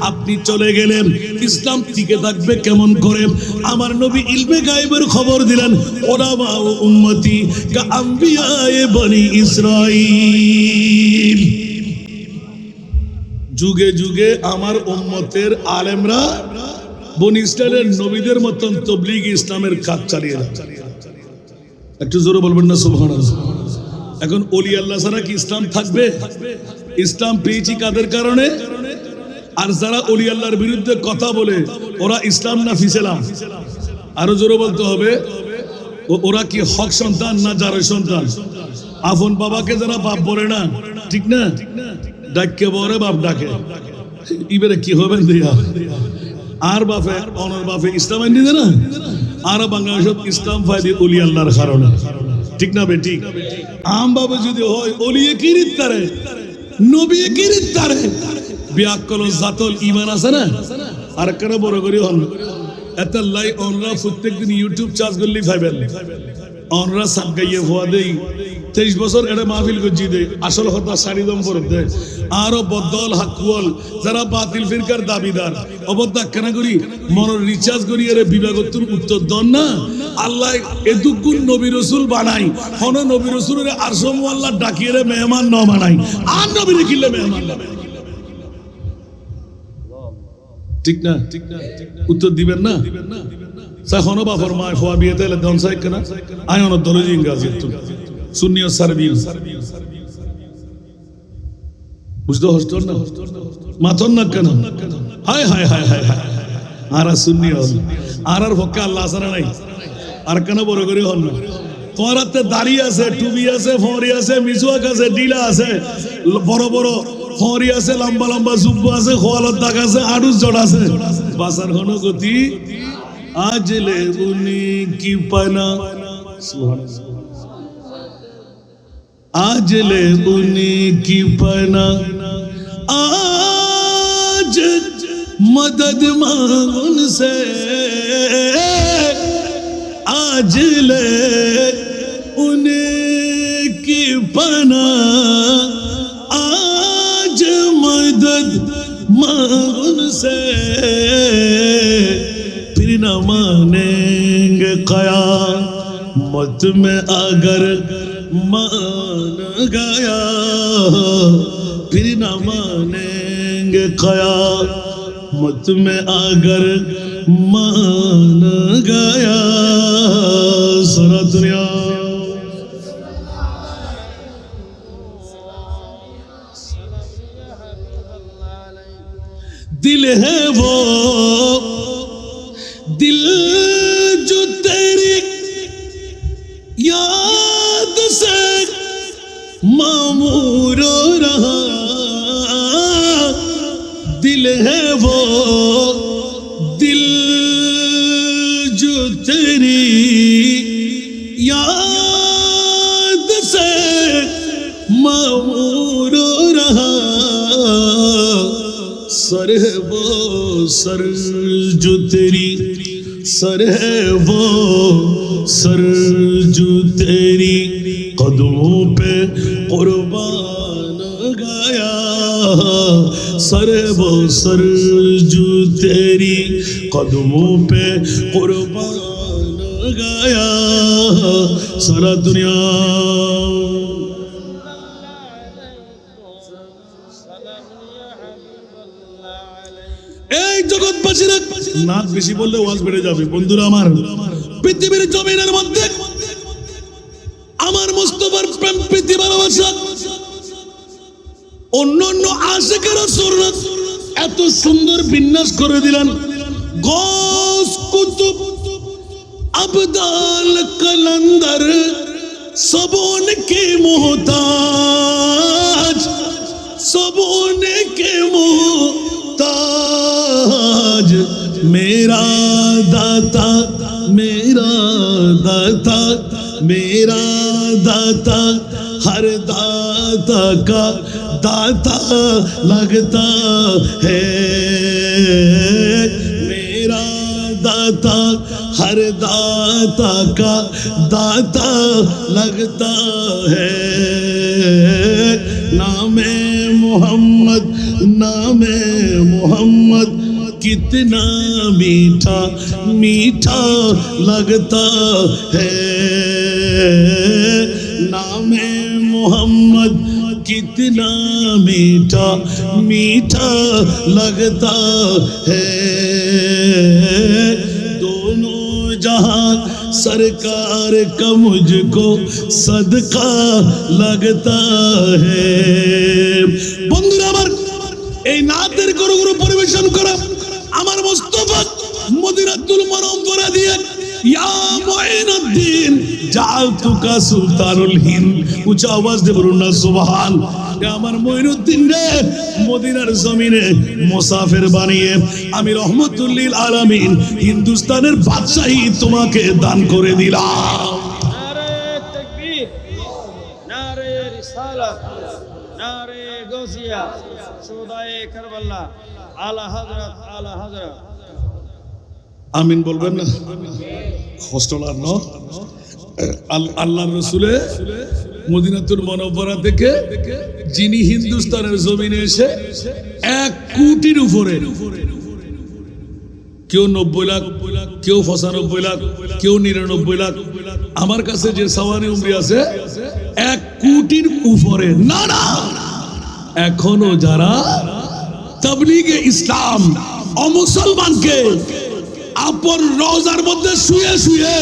আপনি চলে গেলেন, ইসলাম টিকে থাকবে কেমন করে? আমার নবী ইলমে গায়বের খবর দিলেন, উলামা ও উম্মতি কা আম্বিয়ায়ে বনি ইসরাঈল। যুগে যুগে আমার উম্মতের আলেমরা বনি ইসরাইলের নবীদের মতন তাবলীগ ইসলামের কাজ চালিয়ে যাচ্ছে। একটু জোরে বলবেন না সুবহানাল্লাহ। এখন ওলি আল্লাহ ছাড়া কি ইসলাম থাকবে? ইসলাম পেয়েছি কাদের কারণে? আর যারা ওলি আল্লাহর বিরুদ্ধে কথা বলে, ওরা ইসলাম না ফিসেলাম? আরো জোরে বলতে হবে, ওরা কি হক সন্তান না জারের সন্তান? আপন বাবাকে যারা বাপ বলে না, ঠিক না, ডাকে বরে বাপ ডাকে, এবারে কি হবেন দিয়া আর বাপে অনর বাপে ইসলাম আইন দিতে না। আর বাংলাদেশ ইসলাম ফায়দি ওলি আল্লাহর কারণে, ঠিক না বে ঠিক? আম বাবা যদি হয় ওলিয়ে কিরিত তারে, নবী কিরিত তারে, বিয়াকল জাতল ঈমান আছে না। আর কেন বড় করি হন এত লাই অনরা প্রত্যেকদিন ইউটিউব চার্জ করলি ফাইবেন, অনরা সাত গাইয়ে হওয়া দেই 23 বছর এটা মাহফিল করছি দে, আসল কথা সারিদম পড়তে আরো বদল হাকুয়াল যারা বাতিল ফিরকার দাবিদার অবদ্ধা কেন করি মনের রিচার্জ করি এর বিভাগতুর উত্তর দন না। আল্লাহ এদুকুন নবী রাসূল বানাই, হন নবী রাসূলের আরশম আল্লাহ ডাকিয়ে মেহমান ন বানাই, আর নবীরে কিলে মেহমান না, ঠিক না? উত্তর দিবেন না? সাহনো বাফর মা ফোয়া বিয়ে তেলে দন সাইক না আয়ন দলজি ইংরাজি তো সুন্নিয় সার্ভিল বুঝতে হস্টল না মাথন না কেন? হায় হায় হায় হায় হায়, আর সুন্নিয় আর পক্ষে আল্লাহ আসারা নাই। আর কেন বড় করে হন না? তোমার হাতে দাড়ি আছে, টুপি আছে, ফরি আছে, মিসওয়াক আছে, ডিলা আছে, বড় বড় ফরি আছে, লম্বা লম্বা জুব্বা আছে, খোয়ালত দাগ আছে, আড়ুস জড় আছে, বাসার ঘন গতি আজ লে উনি কি পানা, आज ले उन्हीं की पना, आज मदद मांग उनसे, आज ले उन्हीं की पना, आज मदद मांग उनसे, फिर न मानेंगे क़यामत में अगर मान गया, फिर न मानेंगे क़यामत में अगर मान गया। सारा दुनिया दिल है वो दिल जो तेरी याद से मामूर रहा, दिल है वो मामूर रहा सर है वो सर जो तेरी सर है वो सर जो तेरी कदमों पे कुर्बान गया सर है वो सर जो तेरी कदमों पे कुर्बान गया सारा दुनिया এই জগৎবাসীরা নাচ বেশি বললে ওয়াজ বেড়ে যাবে বন্ধুরা আমার পৃথিবীর জমিনের মধ্যে আমার মুস্তাফার প্রেম প্রীতি ভালোবাসা অন্যান্য আশিকের সুরত এত সুন্দর বিন্যাস করে দিলেন গৌস কুতুব আবদাল কলন্দর सबों के मोहताज सबों के मोहताज मेरा दाता मेरा दाता मेरा दाता हर दाता का दाता लगता है मेरा दाता हर दाता का दाता लगता है नामे मोहम्मद कितना मीठा मीठा लगता है नामे मोहम्मद कितना मीठा मीठा लगता है दोनों जहां सरकार का मुझको सदका लगता है বন্ধুরা আমার এই নাতের গুরু পরিবেশন করা আমার মুস্তাফা মদিনাতুল মুনাওয়ারা দিয়ে ইয়া মুঈনুদ্দিন জাআলতুকা সুলতানুল হিন্দ উচ্চ আওয়াজ দিয়ে বলুন না সুবহান আমার মুঈনুদ্দিন রে মদিনার জমিনে মুসাফির বানিয়ে আমি রহমাতুল লিল আলামিন হিন্দুস্তানের বাদশাহী তোমাকে দান করে দিলাম নারে তাকবীর নারে রিসালাত নারে গৌসিয়া শুহাদায়ে কারবালা আলা হযরত আমিন বলবেন না হোস্টেলার ন আল্লাহর রাসূলে মদিনাতুল মুনাওয়ারা থেকে যিনি হিন্দুস্তানের জমিনে এসে 1 কোটির উপরে কেউ 90 লাখ কেউ 95 লাখ কেউ 99 লাখ আমার কাছে যে সাওয়ানি উমরি আছে 1 কোটির উপরে না না এখনো যারা তাবলীগে ইসলাম অমুসলমানকে আপন রওজার মধ্যে শুয়ে শুয়ে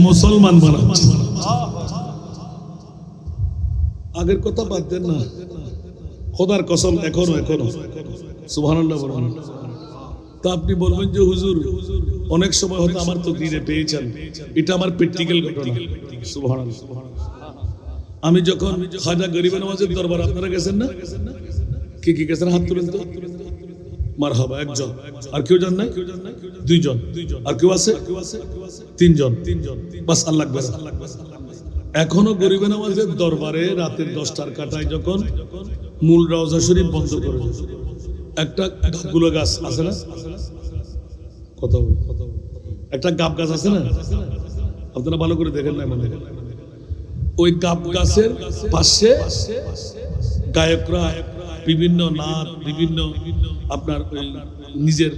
মুসলমান বানাচ্ছে আগের কথা বাদ দেন না খোদার কসম এখনো সুবহানাল্লাহ বলুন তো আপনি বলবেন যে হুজুর অনেক সময় হয়তো আমার তো দিনে পেয়েছেন এটা আমার প্র্যাকটিক্যাল ঘটনা সুবহানাল্লাহ আমি যখন খাজা গরিব নওয়াজের দরবার আপনারা গেছেন না কি গেছেন হাত তুলেন তো মারহাবা একজন আর কেউ জান না দুইজন আর কেউ আছে তিনজন বাস আল্লাহ আকবার এখনো গরিব নওয়াজের দরবারে রাতের 10টার কাটায় যখন মূল রওজা শরীফ বন্ধ করে একটা গাবগুলো গাছ আছে না কথা একটা গাব গাছ আছে না আপনারা ভালো করে দেখেন না মানে ওই গাব গাছের পাশে গায়করা বিভিন্ন নাচ বিভিন্ন আপনার নিজের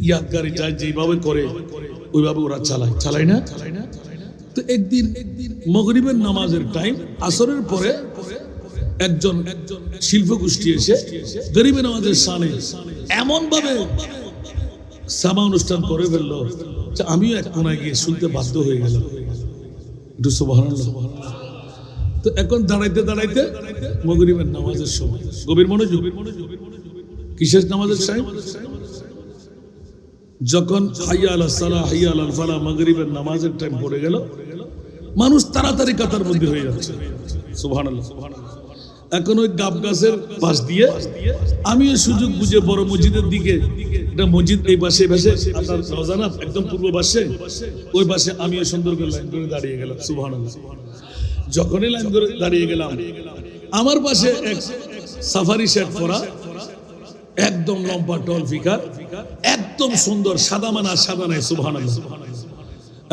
ইয়াদগারি যায় যেভাবে করে ওইভাবে ওরা চালায় না তো একদিন মাগরিবের নামাজের টাইম আসরের পরে একজন শিল্প গোষ্ঠী এসে গরিবের নামাজের সামনে এমন ভাবে সামা অনুষ্ঠান করে ফেললো যে আমিও এক কোনায় গিয়ে শুনতে বাধ্য হয়ে গেলাম একটু সুবহানাল্লাহ তো এখন দাঁড়াইতে দাঁড়াইতে মাগরিবের নামাজের সময় গভীর মনোযোগ কিসের নামাজের টাইম যখন হাইয়া আলাস সালাহ হাইয়া আলাল ফালাহ মাগরিবের নামাজের টাইম পড়ে গেল মানুষ তাড়াতাড়ি কাতার মধ্যে হয়ে যাচ্ছে সুবহানাল্লাহ এখন ওই গাব গাছের পাশ দিয়ে আমিও সুযোগ বুঝে বড় মসজিদের দিকে এটা মসজিদ এই পাশে আপনার রওজানা একদম পূর্ব পাশে ওই পাশে আমিও সুন্দর করে লাইন করে দাঁড়িয়ে গেলাম সুবহানাল্লাহ যখনই লাইন ধরে দাঁড়িয়ে গেলাম আমার পাশে এক সাফারি সেট পরা, একদম লম্বা টল ফিগার, একদম সুন্দর, সাদা মানা সাদা নাই, সুবহানাল্লাহ।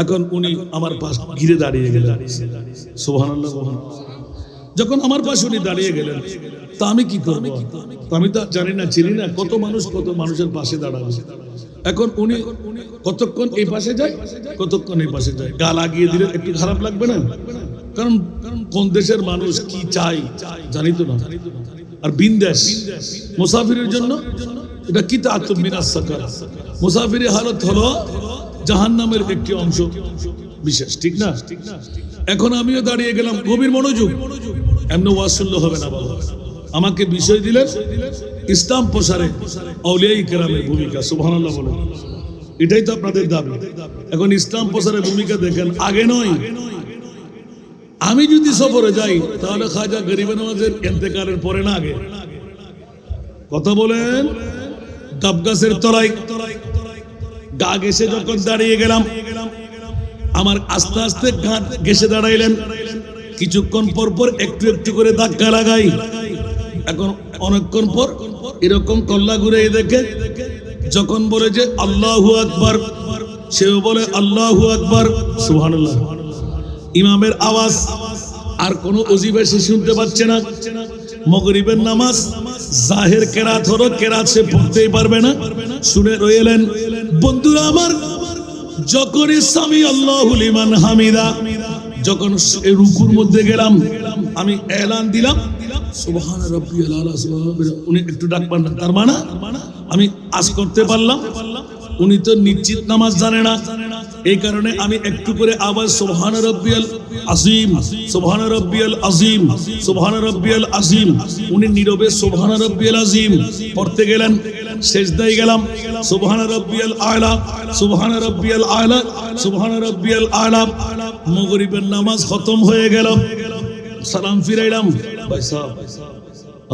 এখন উনি আমার পাশ ঘিরে দাঁড়িয়ে গেলেন, সুবহানাল্লাহ। যখন আমার পাশে উনি দাঁড়িয়ে গেলেন, তা আমি কি করবো? আমি তো জানি না, চিনি না, কত মানুষের পাশে দাঁড়াবে। এখন উনি কতক্ষণ এই পাশে যায়, কতক্ষণ এই পাশে যায়, গা লাগিয়ে দিলে একটু খারাপ লাগবে না? কারণ কোন দেশের মানুষ কি চাই জানি তো না। আর বিন্দেশ মুসাফিরের জন্য এটা কি তাআতুব মিনাস সাকার, মুসাফিরের হালত হলো জাহান্নামের একটি অংশ বিশেষ, ঠিক না? এখন আমিও দাঁড়িয়ে গেলাম, গভীর মনোযোগ, এমনি ওয়াজ শুনলে হবে না বাবা। আমাকে বিষয় দিলেন ইসলাম প্রসারে আউলিয়ায়ে কেরামের ভূমিকা, সুবহানাল্লাহ বলেন। এটাই তো আপনাদের দাবি। এখন ইসলাম প্রসারের ভূমিকা দেখেন, আগে নয়। আমি যদি সফরে যাই তাহলে খাজা গরিব নওয়াজের ইন্তেকালের পরে না আগে? কথা বলেন। গাবগাছের তলায় গা ঘেসে যখন দাঁড়িয়ে গেলাম, আমার আস্তে আস্তে গা ঘেসে দাঁড়াইলেন, কিছুক্ষণ পর পর একটু একটু করে ধাক্কা লাগাই। এখন অনেকক্ষণ পর এরকম কল্লা ঘুরে দেখে যখন বলে যে আল্লাহু আকবার, সেও বলে আল্লাহু আকবার, সুবহানাল্লাহ। ইমামের আওয়াজ আর কোনো ওজিফা সে শুনতে পাচ্ছে না। মাগরিবের নামাজ জাহের কেরাত হলো, কেরাত সে পড়তেই পারবে না, শুনে রইলেন। বন্ধুরা আমার, যখন সামি আল্লাহু লিমান হামিদা, যখন রুকুর মধ্যে গেলাম, আমি এলান দিলাম সুবহান রাব্বিয়াল আলা, উনি একটু ডাক পান, তার মানে আমি আজ করতে পারলাম। উনি তো নিশ্চিত নামাজ জানে না, এই কারণে আমি একটু করে আবার সুবহান রাব্বিয়াল আযীম, সুবহান রাব্বিয়াল আযীম, সুবহান রাব্বিয়াল আযীম। উনি নীরবে সুবহান রাব্বিয়াল আযীম পড়তে গেলেন। সিজদায় গেলাম, সুবহান রাব্বিয়াল আলা, সুবহান রাব্বিয়াল আলা, সুবহান রাব্বিয়াল আলা। মাগরিবের নামাজ খতম হয়ে গেল, সালাম ফিরাইলাম। ভাই সাহেব,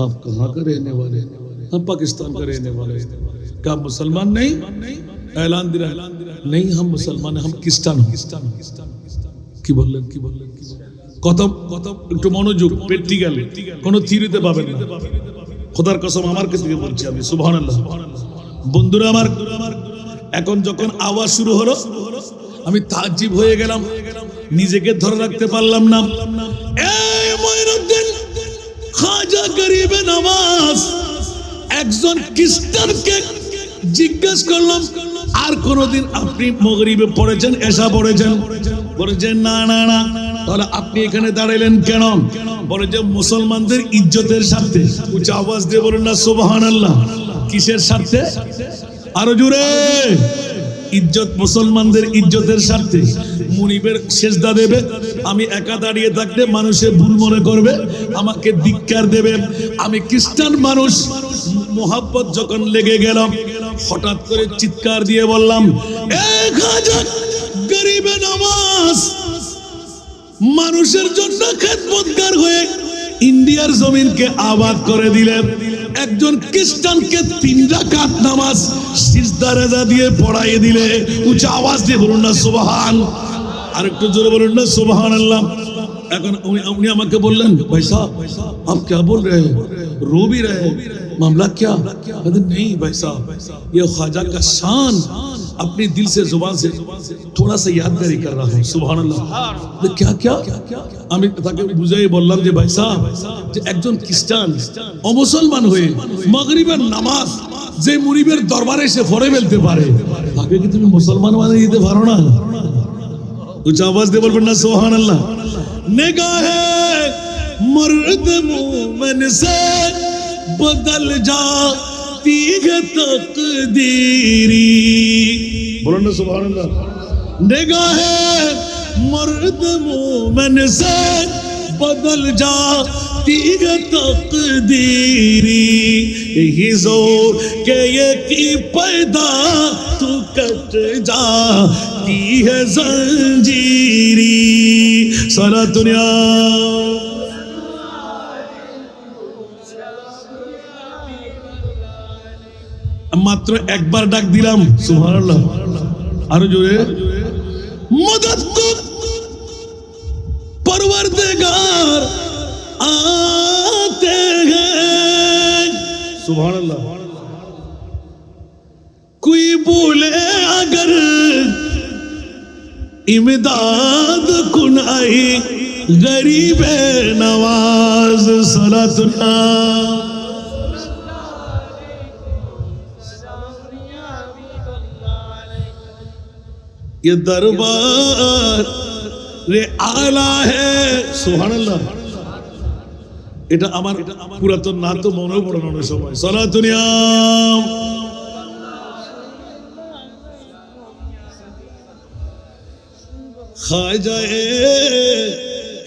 आप कहाँ का रहने वाले? हम पाकिस्तान का रहने वाले। क्या मुसलमान नहीं? ऐलान दिया, नहीं हम मुसलमान हैं, हम ख्रिस्टान हैं। কি বললেন? কত একটু মনোযোগ, প্র্যাকটিক্যাল, কোনো থিওরিতে পাবেন না। খোদার কসম আমার কাছে থেকে বলছি আমি, সুবহানাল্লাহ। বন্ধুরা আমার, এখন যখন আওয়াজ শুরু হলো, আমি তাজ্জিব হয়ে গেলাম, নিজেকে ধরে রাখতে পারলাম না। এই মঈনুদ্দিন খাজা গরিবে নওয়াজ একজন খ্রিস্টানকে জিজ্ঞেস করলাম, আর কোনদিন আপনি মাগরিবে পড়েছেন, এশা পড়েছেন? বলেছেন না না না। তাহলে আপনি এখানে দাঁড়াইলেন কেন? বলে যে মুসলমানদের ইজ্জতের স্বার্থে। উচ্চ আওয়াজ দিয়ে বলেন না সুবহানাল্লাহ। কিসের স্বার্থে? আরো জোরে। ইজ্জত, মুসলমানদের ইজ্জতের স্বার্থে। মুনিবের সেজদা দেবে, আমি একা দাঁড়িয়ে থাকলে মানুষে ভুল মনে করবে, আমাকে ধিক্কার দেবে। আমি খ্রিস্টান মানুষ, মোহাব্বত যখন লেগে গেল, হঠাৎ করে চিৎকার দিয়ে বললাম, এক হাজার গরিবে নওয়াজ মানুষের জন্য খেদমতগার হয়ে ইন্ডিয়ার জমিনকে আবাদ করে দিলেন। একজন খ্রিস্টানকে 3 রাকাত নামাজ সিজদা রেজা দিয়ে পড়াইয়ে দিলে। উচ্চ আওয়াজ দিয়ে বলুন না সুবহান, আর একটু জোরে বলুন না সুবহানাল্লাহ। এখন উনি আমাকে বললেন, ভাই সাহেব आप क्या बोल रहे हैं? रो भी रहे हैं, मामला क्या? नहीं भाई साहब, ये ख्वाजा का शान अपने दिल से, जुबान से थोड़ा सा यादगारी कर रहा हूँ, सुबहानाल्लाह। क्या क्या আমি তাকে বুঝাই বললাম যে ভাই সাহেব, যে একজন খ্রিস্টান অমুসলমান হয়ে মাগরিবের নামাজ যে মুনিবের দরবারে এসে পড়ে ফেলতে পারে, তাকে কি তুমি মুসলমান বানিয়ে দিতে পারো না? উচ্চ আওয়াজ দিয়ে বলবেন না সুবহানাল্লাহ। निगाहे मर्द मोमिन से बदल जाती है तकदीरी, बोलो ना सुभान अल्लाह। निगाहे मर्द मोमिन से बदल जाती है तकदीरी, यही जोर के ये की पैदा तू कट जाती है जंजीरी। सारा दुनिया মাত্র একবার ডাক দিলাম, সুবহানাল্লাহ। আরো জোরে, মদদ কর পরওয়ারদিগার सुभान अल्लाह। कोई बोले अगर इमदाद कुनाई गरीब नवाज सलातुल्ला ये दरबार रे आला है सुभान अल्लाह। এটা আমার পুরাতন না তো মনে পড়ে না অনেক সময় সালাতুনিয়া খাজায়ে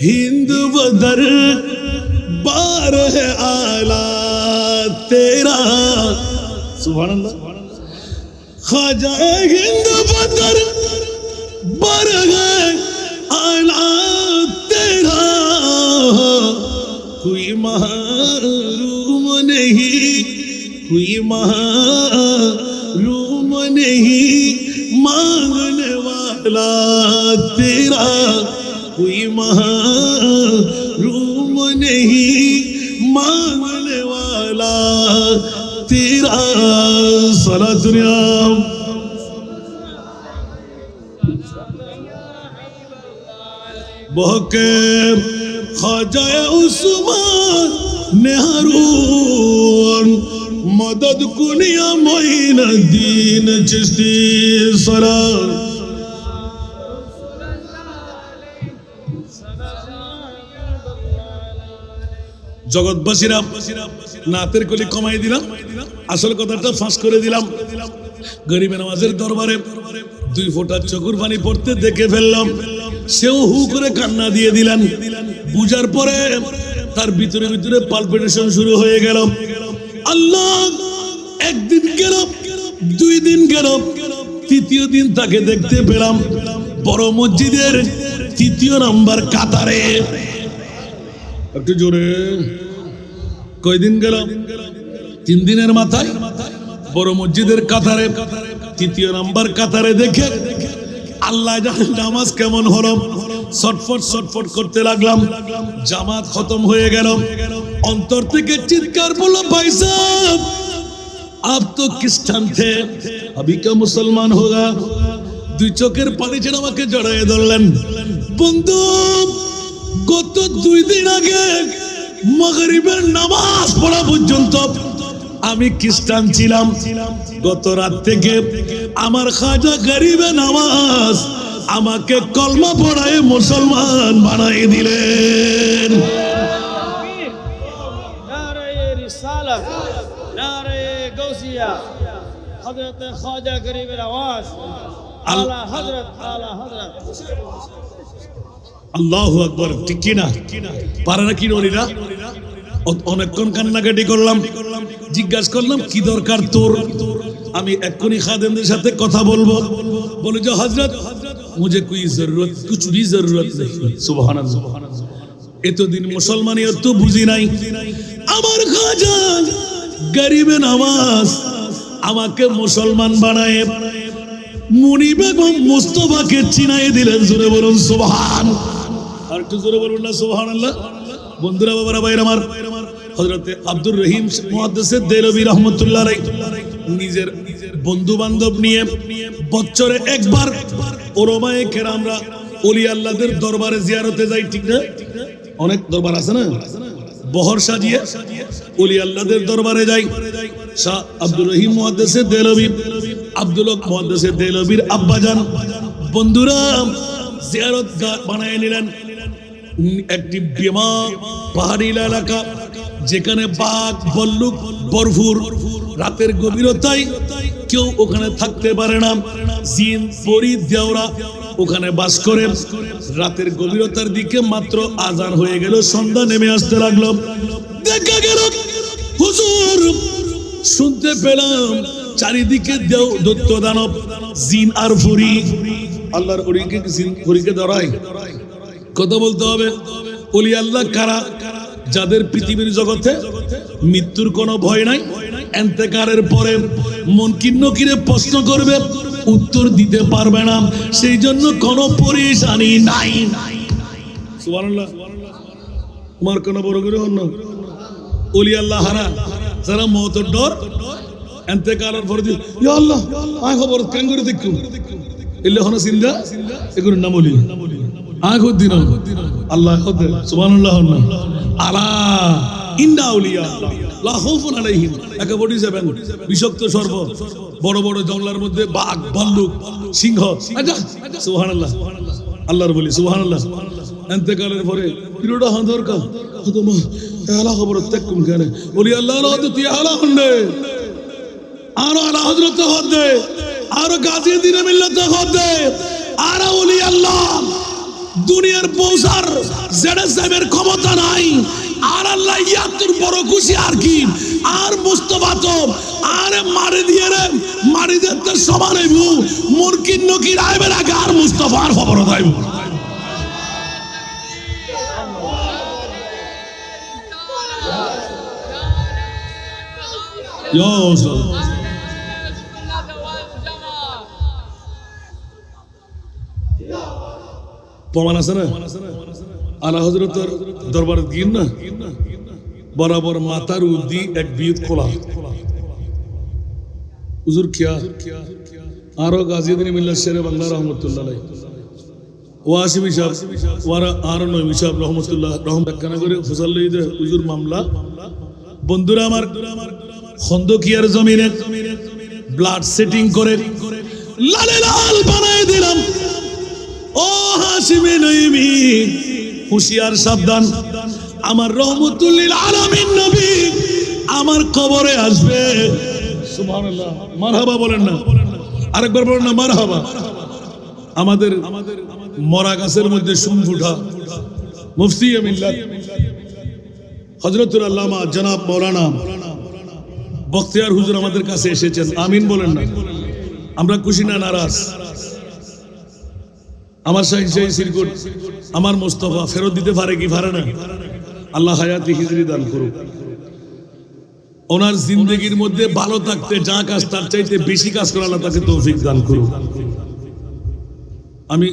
हिंद बदर बार है आला तेरा सुभान अल्लाह। खाजाए हिंद बदर बार है आला तेरा कोई महरूम नहीं कोई महरूम नहीं मांगने वाला तेरा कोई महरूम नहीं मांगने वाला तेरा सलातुनिया बहके ख्वाजा उस्मान नेहरू मदद कुनिया मोइनुद्दीन चिश्ती सरा জগৎবাসীরা নাতের কলি কমাই দিলাম আসল কথাটা ফাঁস করে দিলাম গরিবে নওয়াজের দরবারে দুই ফোঁটা চোখের পানি পড়তে দেখে ফেললাম সেও হু করে কান্না দিয়ে দিলেন বুঝার পরে তার ভিতরে ভিতরে পালপিটেশন শুরু হয়ে গেল আল্লাহ একদিন গেল দুই দিন গেল তৃতীয় দিন তাকে দেখতে পেলাম বড় মসজিদের তৃতীয় নাম্বার কাতারে একটু জোরে কয়দিন গেল 3 দিনের মাথায় বড় মসজিদের কাতারে তৃতীয় নাম্বার কাতারে দেখে আল্লাহ জানে নামাজ কেমন হলো ছটফট করতে লাগলাম জামাত খতম হয়ে গেল অন্তর থেকে চিৎকার বলল ভাই সাহেব আপ তো খ্রিস্টান থে अभी क्या मुसलमान होगा দুই চোখের পানি ছেড়ে আমাকে জড়ায়ে ধরলেন বন্ধু গত 2 দিন আগে মাগরিবের নামাজ পড়া পর্যন্ত আমি খ্রিস্টান ছিলাম গত রাত থেকে আমার খাজা গরিবে নামাজ আমাকে কলমা পড়ায় মুসলমান বানাই দিলেন নারে রিসালাত নারে গাউসিয়া হযরত খাজা গরিবে নওয়াজ আলা হযরত আল্লাহু আকবার ঠিক কি না পারে না কি নরিরা অনেকক্ষণ কান্নাকাটি করলাম জিজ্ঞাসা করলাম কি দরকার তোর আমি এক্ষুনি খাদেমদের সাথে কথা বলবো বলে যে হযরত मुझे कोई जरूरत कुछ भी जरूरत नहीं सुभान अल्लाह এতদিন মুসলমানিয়ত তো বুঝি নাই আমার খাজা গরিবে নামাজ আমাকে মুসলমান বানায় মুনি বেগম মুস্তাফাকে চিনাই দিলেন জোরে বলুন সুবহান আর একটু জোরে বলুন না সুবহানাল্লাহ বন্ধুরা বাবারা ভাইরা আমার হযরতে আব্দুর রহিম মুহাদ্দিস দেলবি রাহমাতুল্লাহ আলাইহি নিজের বন্ধু বান্ধব নিয়ে বছরে একবার ওলামায়ে কেরামরা ওলি আল্লাহদের দরবারে জিয়ারতে যাই ঠিক না অনেক দরবার আছে না বহর সাজিয়ে ওলি আল্লাহদের দরবারে যাই শাহ আব্দুর রহিম মুহাদ্দিস দেলবি আব্দুল হক মুহাদ্দিস দেলবির আব্বাজান বন্ধুরা জিয়ারত বানায় নিলেন একটি বিমা পাহাড়ি এলাকা যেখানে বাঘ ভাল্লুক ভরপুর রাতের গভীরতায় কেউ ওখানে থাকতে পারে না জিন পরি দেওরা ওখানে বাস করে রাতের গভীরতার দিকে মাত্র আজান হয়ে গেল সন্ধ্যা নেমে আসতে লাগলো দেখা গেল হুজুর শুনতে পেলাম চারিদিকে দৈত্য দানব জিন আর ফুরি আল্লাহর ওলিকে জিন ফুরিকে ধরায় কথা বলতে হবে ওলি আল্লাহ কারা যাদের পৃথিবীর জগতে মৃত্যুর কোনো ভয় নাই ইন্তেকালের পরে মুনকির নকিরে প্রশ্ন করবে উত্তর দিতে পারবে না সেই জন্য কোনো পরেশানি নাই সুবহানাল্লাহ তোমার কোনো বড় করে হন না ওলি আল্লাহ হারা যারা মওতের ডর এন্তেকালের পরে ইয়া আল্লাহ আয় খবর কেন করে দেখু এলে হন সিন্দা এগুলোর নাম বলি আয় খুদ দিন আল্লাহ হদে সুবহানাল্লাহ আলা ইন্না আউলিয়া আল্লাহ লা খাউফুন আলাইহিম একেবারে যাবেন বিষাক্ত সর্প বড় বড় জঙ্গলের মধ্যে বাঘ ভাল্লুক সিংহ আচ্ছা সুবহানাল্লাহ আল্লাহর বলি সুবহানাল্লাহ এন্তেকালের পরে পিরোটা হাঁ দরকার তোমা এলা খবর তেকুম কেন বলি আল্লাহ হদে তুই আলা হন্ডে আর আলা হযরত হদে আর গাজী দিনে মিল্লাত হদে আর ওলি আল্লাহ দুনিয়ার পৌঁছার জেডে সাহেবের ক্ষমতা নাই আর আল্লাহ ইয়াতুর বড় খুশি আর কি আর মুস্তাফা তো আরে মারি দিয়ে রে মারি দিতে সমান হইব মুরকিন নকির আইবের আগে আর মুস্তাফার খবর হইব প্রমাণ আছে না আলা হযরতের দরবার গিয়ে না বরাবর মাথার উদ্দি এক বিয়ত খোলা হুজুর কিয়া আরো গাজীউদ্দিন মিল্লাত শেরে বাংলা রহমাতুল্লাহ আলাইহি ওয়াসিম সাহেব ওয়ারা আর নয় সাহেব রহমাতুল্লাহ রহমাতুল্লাহ করে ফজল লইদে হুজুর মামলা বন্ধুরা আমার খন্দকিয়ার জমিনে ব্লাড সেটিং করে লালে লাল বানায় দিলাম ও হাশিমে নইমি হুশিয়ার সাবধান আমার রহমতুল্লিল আলামিন নবী আমার কবরে আসবে সুবহানাল্লাহ মারহাবা বলেন না আরেকবার বলেন না মারহাবা আমাদের মরা গাছের মধ্যে শুন ফুটা মুফতি মিল্লাত হযরতুল আল্লামা জনাব মাওলানা বখতিয়ার হুজুর আমাদের কাছে এসেছেন আমিন বলেন না আমরা খুশি না নারাজ আমার শাহী সিরকুট আমার মুস্তাফা ফেরত দিতে পারে কি পারে না আল্লাহ হায়াতে হিজরি দান করুক ওনার জিন্দেগির মধ্যে ভালো থাকতে যা কাজ তার চাইতে বেশি কাজ করে আল্লাহ তাকে তৌফিক দান করুক আমি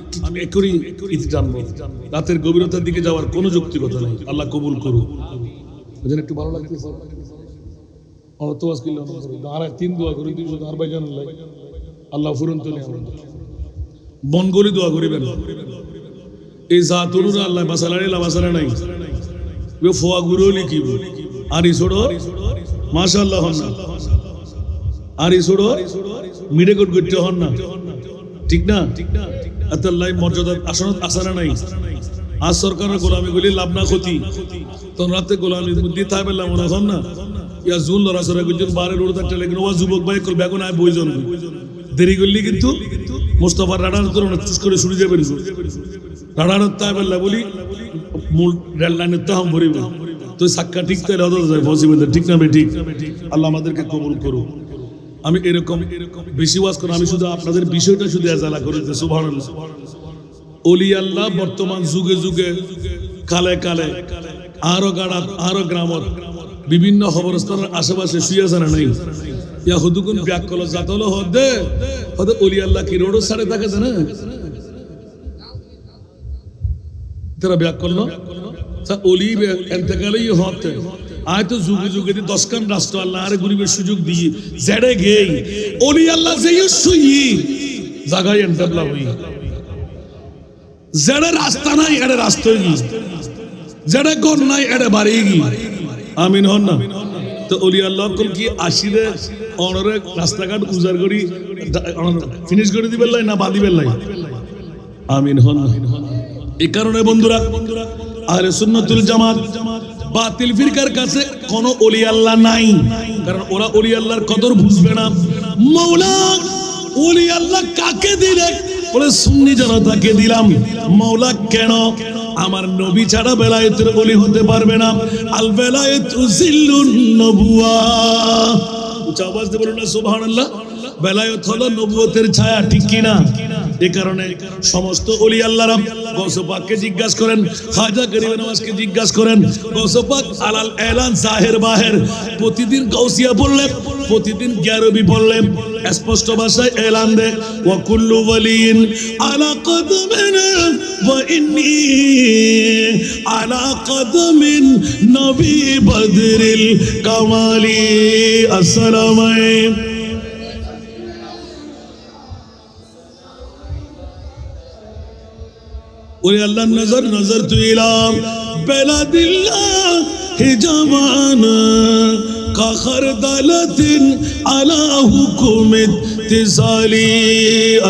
একই ইতি জানবো রাতের গভীরতার দিকে যাওয়ার কোনো যৌক্তিকতা নেই আল্লাহ কবুল করুক বুঝেন একটু ভালো লাগতেছে আমার তো আজকে আর তিন দোয়া করি দুইশো আর ভাইজান আল্লাহ ফুরন্ত নেই বনগলি দোয়া করিবেন এই জাতুর আল্লাহ বাসালারে বাসালা নাই ফোয়া গুরু লিখিব আর ইসোড় মাশাআল্লাহ হন না আর ইসোড় মিডে কোট করতে হন না ঠিক না আল্লাহ মর্যাদা আসনত আসারা নাই আজ সরকারের গোলামি গুলি লাভ না ক্ষতি তখন রাতে গোলামি বুদ্ধি থাই পেলাম মনে হন না ইয়া জুন লড়াচড়া করছেন বারে রোড থাকতে লেগে ওয়া যুবক ভাই কল বেগুন আয় বইজন দেরি করলি কিন্তু মুস্তাফার রাডার করে চুজ করে শুরু যাবেন রাডার তাই বললা বলি মূল রেল লাইনের তো হাম ভরিব তো সাক্কা ঠিক তাহলে হতো পসিবল ঠিক না ঠিক আল্লাহ আমাদেরকে কবুল করুক আমি এরকম বেশি ওয়াজ করি আমি শুধু আপনাদের বিষয়টা শুধু এজালা করে দিতে সুবহানাল্লাহ ওলি আল্লাহ বর্তমান যুগে যুগে কালে কালে আরো গাড়া আরো গ্রামত বিভিন্ন খবরস্থানের আশেপাশে শুয়ে জানা নাই ইয়া হুদুকুন ব্যাক কল জাতল হদে হদে ওলি আল্লাহ কি রোড সাড়ে থাকে জানা তেরা ব্যাক করলো তা ওলি এন্তেকালেই হতে আয় তো যুগে যুগে 10 কান রাষ্ট্র আল্লাহ আরে গরিবের সুযোগ দিয়ে জেডে গেই ওলি আল্লাহ যেই সুই জায়গায় এন্টাবলা হই জেডে রাস্তা নাই এড়ে রাস্তা হই জেডে গন নাই এড়ে বাড়ি গই আমিন হন না তো ওলি আল্লাহ কল কি আসিরে অনরে রাস্তাঘাট উজাড় করি ফিনিশ করে দিবেন লাই না বাঁধিবেন লাই আমিন হন এই কারণে বন্ধুরা আহলে সুন্নাতুল জামাত বাতিল ফিরকার কাছে কোনো ওলি আল্লাহ নাই কারণ ওরা ওলি আল্লাহর কদর বুঝবে না মাওলা ওলি আল্লাহ কাকে দিলে বলে সুন্নি জনতাকে দিলাম মাওলা কেন আমার নবী ছাড়া বেলায়েতের ওলি হতে পারবে না আল বেলায়েতু জিল্লুন নবুয়া উচ্চ আওয়াজ দিয়ে বলুন না সুবহানাল্লাহ বেলায়েত হলো নবুয়তের ছায়া ঠিক কি না এই কারণে সমস্ত ওলি আল্লাহরা গৌস পাককে জিজ্ঞাসা করেন খাজা গরিব নওয়াজকে জিজ্ঞাসা করেন গৌস পাক আলাল এলান জাহির বাহির প্রতিদিন গাউসিয়া বললে প্রতিদিন 11 পড়লে স্পষ্ট ভাষায় এলান দেয় ওয়া কুল্লু ওয়ালিন আলা কদমিন ওয়া ইন্নী আলা কদমিন নবী বদরিল কামালি। আসসালামু আলাইকুম। ওরে আল্লাহ নজর নজর তুই ইলাম বেলাদিল্লাহ হিজামানা কাখর দালাতিন আলা হুকুমিত তিসালি।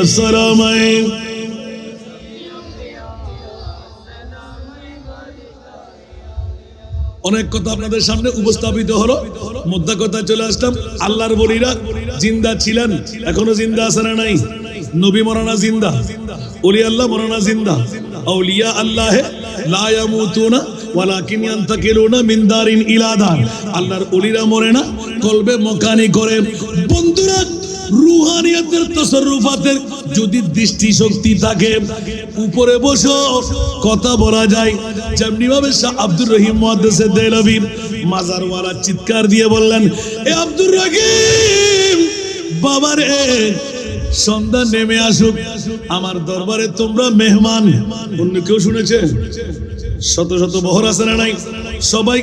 আসসালামু আলাইকুম। অনেক কথা আপনাদের সামনে উপস্থাপিত হলো, মুদ্রা কথা চলে আসলাম। আল্লাহর ওলিরা জিন্দা ছিলেন, এখনো জিন্দা আছে না নাই? নবী মরানা জিন্দা, ওলি আল্লাহ মরানা জিন্দা। আউলিয়া আল্লাহ লা ইয়ামুতুনা ওয়ালাকিন ইয়ান্তাকিলুনা মিন দারিন ইলা দার। আল্লাহর ওলিরা মরে না, কলবে মকানি করে। বন্ধুরা, রুহানিয়াতের তাসাররুফাতের যদি দৃষ্টি শক্তি থাকে, উপরে বসে কথা বলা যায়। যেমনি ভাবে শাহ আব্দুর রহিম মুহাদ্দিসে দেহলভী মাজারওয়ালা চিৎকার দিয়ে বললেন, এ আব্দুর রহিম বাবারে, সন্ধ্যা নেমে আসুক, আমার দরবারে তোমরা মেহমান। অন্য কেউ শুনেছে? শত শত বহর আছে না নাই? সবাই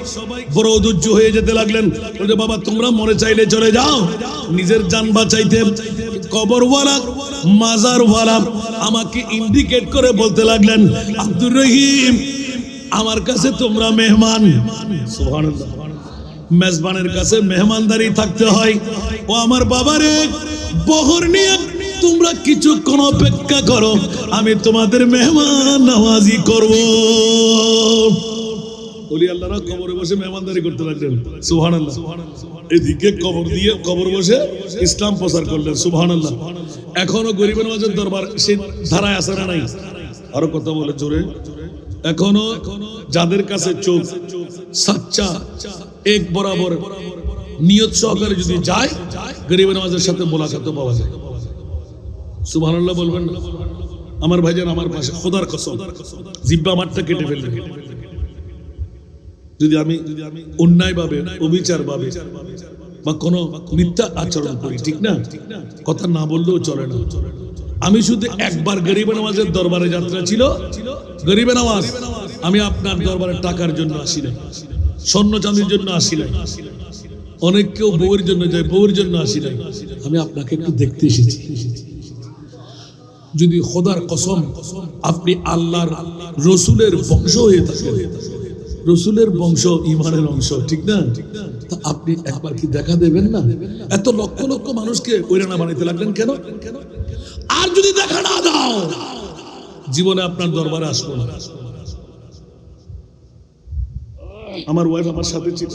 বড় উদ্যুজ্জ হয়ে যেতে লাগলেন, বলতে বাবা তোমরা মরে চাইলে চলে যাও, নিজের জান বাঁচাইতে। কবরওয়ালা মাজারওয়ালা আমাকে ইন্ডিকেট করে বলতে লাগলেন, আব্দুর রহিম আমার কাছে তোমরা মেহমান। সুবহানাল্লাহ। মেজবানের কাছে মেহমানদারি থাকতে হয়। ও আমার বাবারে, বহর নিয়ে তোমরা কিছুক্ষণ অপেক্ষা করো, আমি তোমাদের মেহমান নওয়াজি করব। ওলি আল্লাহরা কবরে বসে মেহমানদারি করতে লাগলেন। সুবহানাল্লাহ। এদিকে কবর দিয়ে কবর বসে ইসলাম প্রচার করলেন। সুবহানাল্লাহ। এখনো গরিবের নওয়াজের দরবার সেই ধারায় আছে না নাই? আরো কথা বলে জোরে। এখনো যাদের কাছে চোখ সাচ্চা এক বরাবর নিয়ত সহকারে যদি যায়, গরিবের নওয়াজের সাথে মোলাকাত পাওয়া যায়। সুবহানাল্লাহ বলবেন না? আমার ভাইজান আমার পাশে, খোদার কসম জিহ্বা আমারটা কেটে ফেললেন। যদি আমি অন্যায় ভাবে, অবিচার ভাবে বা কোনো মিথ্যা আচরণ করি, ঠিক না, কথা না বললেও চলে না। আমি শুধু একবার গরিবে নওয়াজের দরবারে যাত্রা ছিল। গরিবে নওয়াজ, আমি আপনার দরবারে টাকার জন্য আসি নাই, স্বর্ণ চাঁদির জন্য আসি নাই। অনেক কেউ বউয়ের জন্য যায়, বউয়ের জন্য আসি নাই। আমি আপনাকে একটু দেখতে এসেছি। যদি খোদার কসম আপনি আল্লাহর রসুলের বংশ হয়ে থাকেন, রসুলের বংশ ইমানের অংশ, ঠিক না, তা আপনি একবার কি দেখা দেবেন না? এত লক্ষ লক্ষ মানুষকে ওইরানা বানাইতে লাগলেন কেন? আর যদি দেখা না দাও, জীবনে আপনার দরবারে আসবো না। আমার ওয়াইফ আমার সাথে ছিল,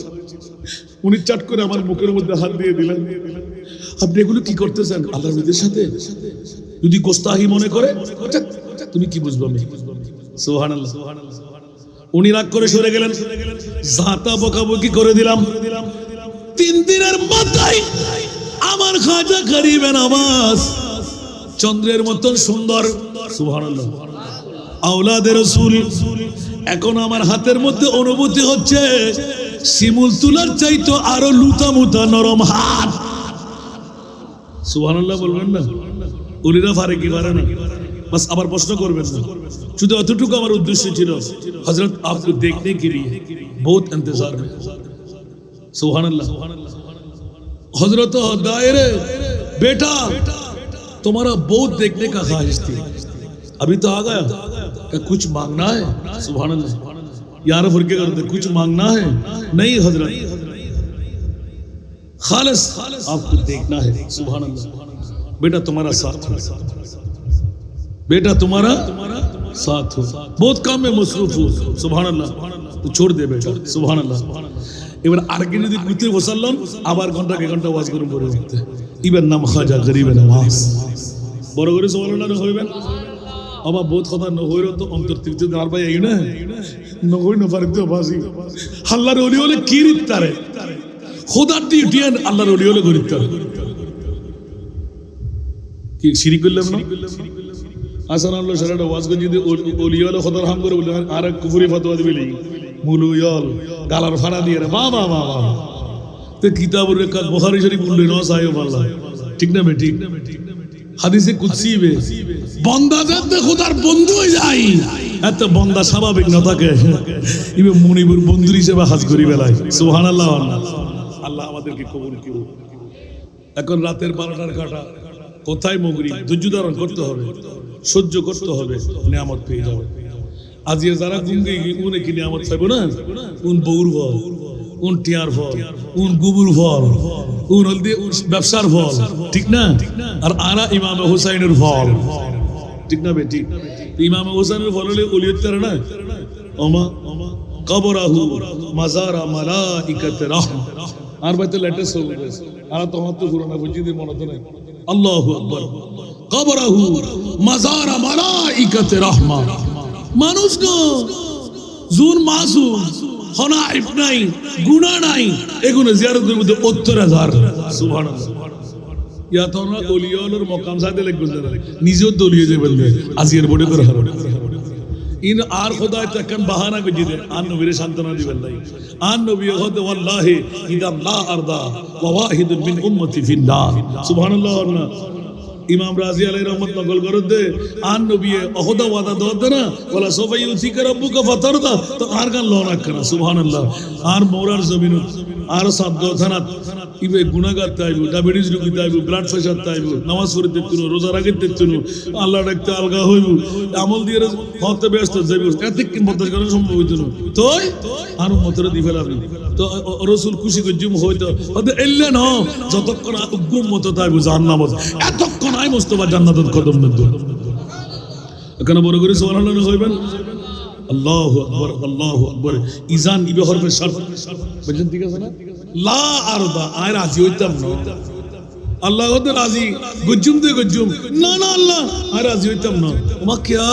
উনি চাট করে আমার মুখের মধ্যে হাত দিয়ে দিলেন, আপনি এগুলো কি করতেছেন আল্লাহর নবীর সাথে? যদি গোস্তাহি মনে করে, তুমি কি বুঝবো? আমি সুবহানাল্লাহ। উনি রাগ করে সরে গেলেন, জাতা বকাবকি করে দিলাম। 3 দিনের মাথায় আমার খাজা গরিবে নওয়াজ চন্দ্রের মতন সুন্দর, সুবহানাল্লাহ, আওলাদে রাসূল। এখন আমার হাতের মধ্যে অনুভূতি হচ্ছে শিমুল তুলার চাইতো আরো লুতা মুতা নরম হাত। সুবহানাল্লাহ বলবেন না? উলিরা পারে কি পারে না? बस আবার প্রশ্ন করবেন না। শুধু এতটুকু আমার উদ্দেশ্য ছিল, হযরত आपको देखने के लिए बहुत इंतजार में। सुभान अल्लाह। हजरत दायरे बेटा तुम्हारा बहुत देखने का ख्वाहिश थी, अभी तो आ गया, क्या कुछ मांगना है? सुभान अल्लाह। यार फुर के करते कुछ मांगना है? नहीं हजरत, खालिस आपको देखना है। सुभान अल्लाह। बेटा तुम्हारा साथ हो, बेटा तुम्हारा साथ हो, बहुत काम में मसरूफ हो। सुभान अल्लाह। तो छोड़ दे बेटा। सुभान अल्लाह। এবার আরেকদিন যদি ঘুরতে বসালাম, আবার ঘন্টা কে ঘন্টা ওয়াজ করুন করে উঠতে। ইবার নাম খাজা গরিবে নওয়াজ। বড় করে সুবহানাল্লাহ হইবেন। আবা বহুত কথা ন হইরো তো অন্তর তৃপ্তি দার ভাই এই না ন হই না পারে তো বাজি। আল্লাহর ওলি হলে কি রিতারে, খোদার ডিউটিয়ান আল্লাহর ওলি হলে গরিতারে। কি শিরিক করলাম না? আসান আল্লাহ সারাটা ওয়াজ করে যদি ওলি হলে খোদার হাম করে বলে আর কুফরি ফতোয়া দিবেলি মুলুয়ল গালার ফাড়া দিয়ে রে বাবা বাবা। তে কিতাবুর রেখা বুখারী শরীফ উল্লেখ না সাহেব আল্লাহ ঠিক না বেটি হাদিসে কুদসি বে বান্দা যাতে খোদার বন্ধু হয়ে যায় এত বান্দা স্বাভাবিক না থাকে ইবে মুনিবুর বন্ধুর হিসেবে হাজ করি বেলায় সুবহানাল্লাহ আল্লাহ আমাদেরকে কবুল করুন এখন রাতের 12টার কাটা কোথায় মাগরিব ধৈর্য ধারণ করতে হবে সহ্য করতে হবে নিয়ামত পেয়ে যাবে আজ যারা গুঙ্গে উনি কি নিয়ামত পাইবো না উন বউর ফল উন টিয়ার ফল উন গুবুর ফল উন হলদি ব্যবসার ফল ঠিক না আর আরা ইমাম হুসাইনের ফল ঠিক না বেটি ইমাম হুসাইনের ফল হলে ওলিয়ত করে না ওমা কবরাহু মাজারা মালাইকাতে রাহমা আর বাইতে লেটেস্ট হয়ে গেছে আর তোমার তো পুরোনো বুঝিয়ে মনে তো নাই আল্লাহু আকবার কবরাহু মাজারা মালাইকাতে রাহমা মানুষ গো জুন মাসুম হনাইফ নাই গুনাহ নাই এগুলো জিয়ারতের মধ্যে ৭০,০০০ সুবহানাল্লাহ ইয়া তো না ওলিয়াউলের মকাম সাথে লাগবে নিজেও দলিয়ে যাবেন আজির বডি করে হারো ইন আর খোদা তাকান বাহানা করে দে আন নবীর সান্তনা দিবেন নাই আন নবী হদ ওয়াল্লাহি ইদা লা আরদা ওয়া ওয়াহিদ মিন উম্মতি ফিন্নার সুবহানাল্লাহ ইমাম রাজি আলাইহির রহমত নকল করে দে আন নবী ওহদা ওয়াদা দে না ওয়ালা সাফা ইউতিকা রাব্বুকা ফাতারদা তো আর গান লোনা করা সুবহানাল্লাহ আর মোরার জমিন আর সাদ থানাত ইবে গুনাহগার তাইবু ডায়াবেটিস রোগী তাইবু ব্লাড প্রেসার তাইবু নামাজ পড়তে তুনো রোজা রাখতে তুনো আল্লাহ ডাকতে আলগা হইবু আমল দিয়ে হতে ব্যস্ত যাইবু এত কি বদল করা সম্ভব হইতো না তোই আর মতরে দি ফেলাবি তো রাসূল খুশি কইজুম হইতো হতে এল্লে না যতক্ষণ উগ্গম মত তাইবু জান্নাত এতক্ষণ আই মুস্তাফা জান্নাতের কদম মধ্যে এখানে বড় করে সুবহানাল্লাহ হইবেন আল্লাহু আকবার আল্লাহু আকবার ইজান ইবে হরফে শর্ত বুঝছেন ঠিক আছে না লা আরদা আই রাজি হইতাম না আল্লাহ ওতে রাজি গজ্জুম দে গজ্জুম না না আল্লাহ আই রাজি হইতাম না মা কিয়া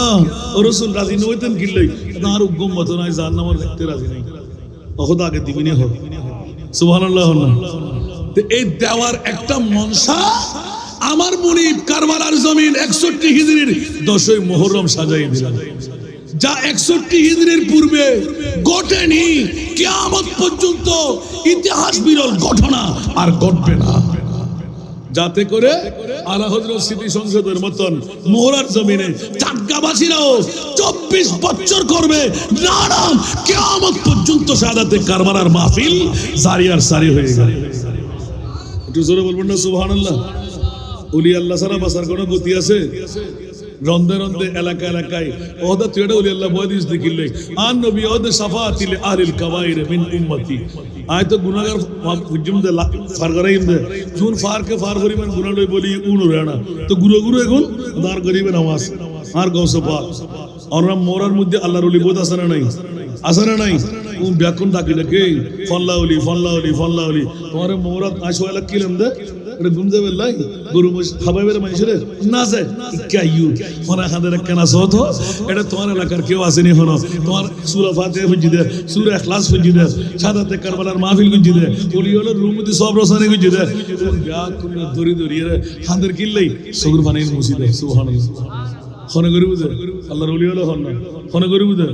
রাসূল রাজি ন হইতেন কিল্লাই আর উগ্গম মত নাই জান্নাত দেখতে রাজি নাই খোদা আগে দিবিনে হোক সুবহানাল্লাহ তো এই দেওয়ার একটা মনসা আমার মুনিব কারবালার জমিন 61 হিজরির 10ই মুহররম সাজাই দিলেন যা 61 হিজরির পূর্বে ঘটেনি কিয়ামত পর্যন্ত ইতিহাস বিরল ঘটনা আর ঘটবে না যাতে করে আলা হযরত স্মৃতি সংসদের মতন মোহরার জমিনে চাটগাবাসীরাও 24 বছর করবে না কিয়ামত পর্যন্ত শাহাদাতে কারবালার মাহফিল জারি আর সারি হয়ে গেল একটু জোরে বলবেন না সুবহানাল্লাহ ওলি আল্লাহ সারা বাসার কোনো গতি আছে রন্দে রন্দে এলাকা এলাকায় ওহদা তুইটা ওলি আল্লাহ বয়দিস দেখিলে আন নবী ওহদা সাফাতিল আহলিল কাবাইর মিন উম্মতি আয় তো গুনাহগার হুজুম দে ফার করাইম দে জুন ফার কে ফার করিবেন গুনাহ লই বলি উন রেনা তো গুরু গুরু এখন দার করিবেন নামাজ আর গৌস পাক আর মোরার মধ্যে আল্লাহর ওলি বহুত আছে না নাই আছে না নাই উন ব্যাকুন ডাকি ডাকে ফল্লাউলি ফল্লাউলি ফল্লাউলি তোমার মোরাত আশওয়ালা কিলম দে এটা গুমজে বেলাই গরু খাবাইবের মানুষের না যায় ইকাইউ ফনা খাদের কেনা সত এটা তোমার এলাকার কেউ আসেনি হলো তোমার সূরা ফাতিহা ফুজি দে সূরা ইখলাস ফুজি দে শাহাদাতে কারবালার মাহফিল ফুজি দে ওলি হলো রুমতি সব রসানে ফুজি দে গা কোন দরি দরি খাদের কিল্লাই সগুর বানাই মুসি দে সুবহানাল্লাহ খনে গরি বুঝে আল্লাহর ওলি হলো হন না খনে গরি বুঝে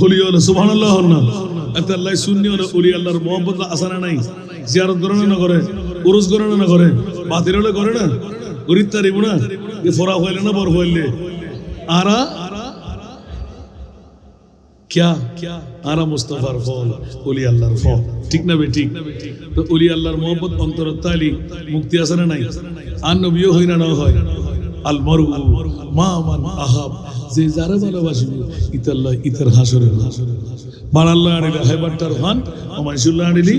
ওলি হলো সুবহানাল্লাহ হন না এত আল্লাহ সুন্নি হলো ওলি আল্লাহর মোহাম্মত আসানা নাই জিয়ারত করে না করে উরুস করে না করে বাতিল হলে করে না গরিব তারিব না যে ফোরা হইলে না বর হইলে আরা क्या आरा मुस्तफार फल ओली अल्लाहर फल ठीक ना बेटी तो ओली अल्लाहर मोहब्बत अंतरत ताली मुक्ति আছে না নাই আর নবীও হই না হয় আল মারু মা মান আহাব যে যারা ভালোবাসিবে ইতাল্লাহ ইতার হাসরের বানাল্লাহ আনিলে হাইবাটার খান ও মানসুল্লাহ আনিলি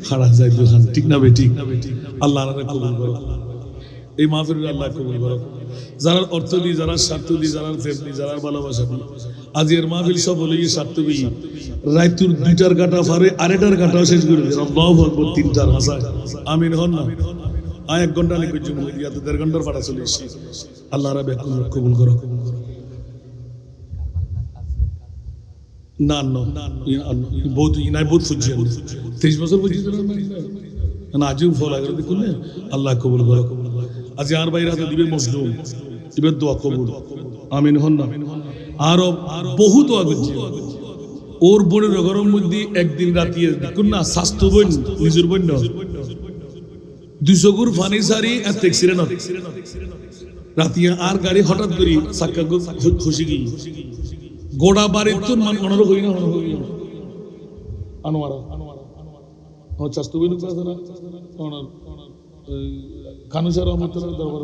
খাড়া যায় দুখান ঠিক না বেটি আল্লাহ কবুল করো এই মাহফিল আল্লাহ কবুল করো যারা অর্থ দি যারা স্বার্থ দি যারা ফ্যামিলি যারা ভালোবাসা দি আজের মাহফিল সব হলো এই স্বার্থ বি রাইতুর 2টার কাটা ফারে আরেটার কাটাও শেষ করে দিল আল্লাহু আকবার 3টার হাসা আমিন হন না আয় 1 ঘন্টা নিয়ে কিছু হই দিয়া তো 1.5 ঘন্টার পাড়া চলে এসেছি আল্লাহ রাব্বে কবুল করো না না বহুত ইনাই বহুত ফুজি 23 বছর ফুজি না আজও ফল আগে দেখুন আল্লাহ কবুল করো আজ আর বাইরে হাতে দিবে মজলুম দিবে দোয়া কবুল আমিন হন না আর বহু দোয়া করছি ওর বোনের ঘরের মধ্যে একদিন রাতিয়ে দেখুন না স্বাস্থ্য বোন নিজের বোন 200 গুর ফানি সারি আর ট্যাক্সিরে না রাতিয়া আর গাড়ি হঠাৎ করে চাক্কা খুশি গিয়ে গোড়া বাড়ির তো মনের হই না আনোয়ারা আমার স্বাস্থ্য বোন আছে না খানুসার রহমতুল্লাহ দরবার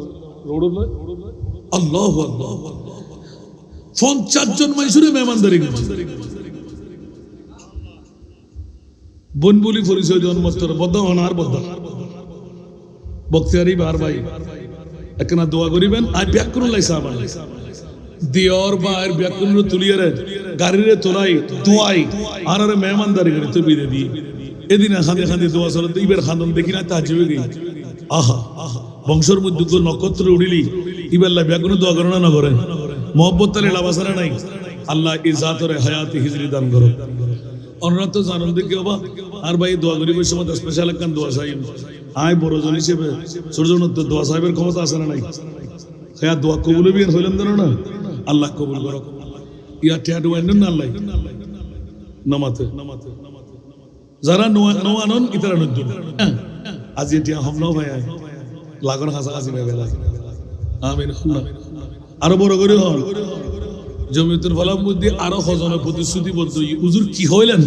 রোড আল্লাহু আকবার 50 জন মাইসুরে মেহমানদারি বনবুলি পরিচয় জন্মস্তর বদ্ধ হনার বদ্ধ বক্তিয়ারি বার ভাই একনা দোয়া করিবেন আর ব্যাকুল লাইসা আমার দিয়র বাইর ব্যাকুল তুলিয়ারে গাড়িরে তোলাই দোয়াই আর আরে মেহমানদারি করে তো বিদে দি এদিন খান্দে খান্দে দোয়া সরতে ইবার খানন দেখি না তাজবে গই আহা বংশের মধ্যে তো নক্ষত্র উড়িলি ইবাল্লা ব্যাকুল দোয়া করে না করে মোহব্বত তালে লাবাসারা নাই আল্লাহ ইজাতরে হায়াতি হিজরি দান করো অনরা তো জানুন দেখি বাবা আর ভাই দোয়া গরিবের সময় স্পেশাল একখান দোয়া সাহেব আয় বড় জন হিসেবে ছোট জন তো দোয়া সাহেবের ক্ষমতা আছে না নাই হ্যাঁ দোয়া কবুল বিয়ে হইলাম জানো না আল্লাহ কবুল করো ইয়া টিয়াটু আইন না আল্লাহ নামাতে যারা নোয়ানন ইতারা নজুন আজ এটিয়া হমনো ভাই লাগন হাসা হাসি ভাই বেলা আমিন আরো বড় করে হল জমিয়তুল ফালাহ মধ্যে আরো হজনের প্রতিশ্রুতিবদ্ধ হুজুর কি হইলেন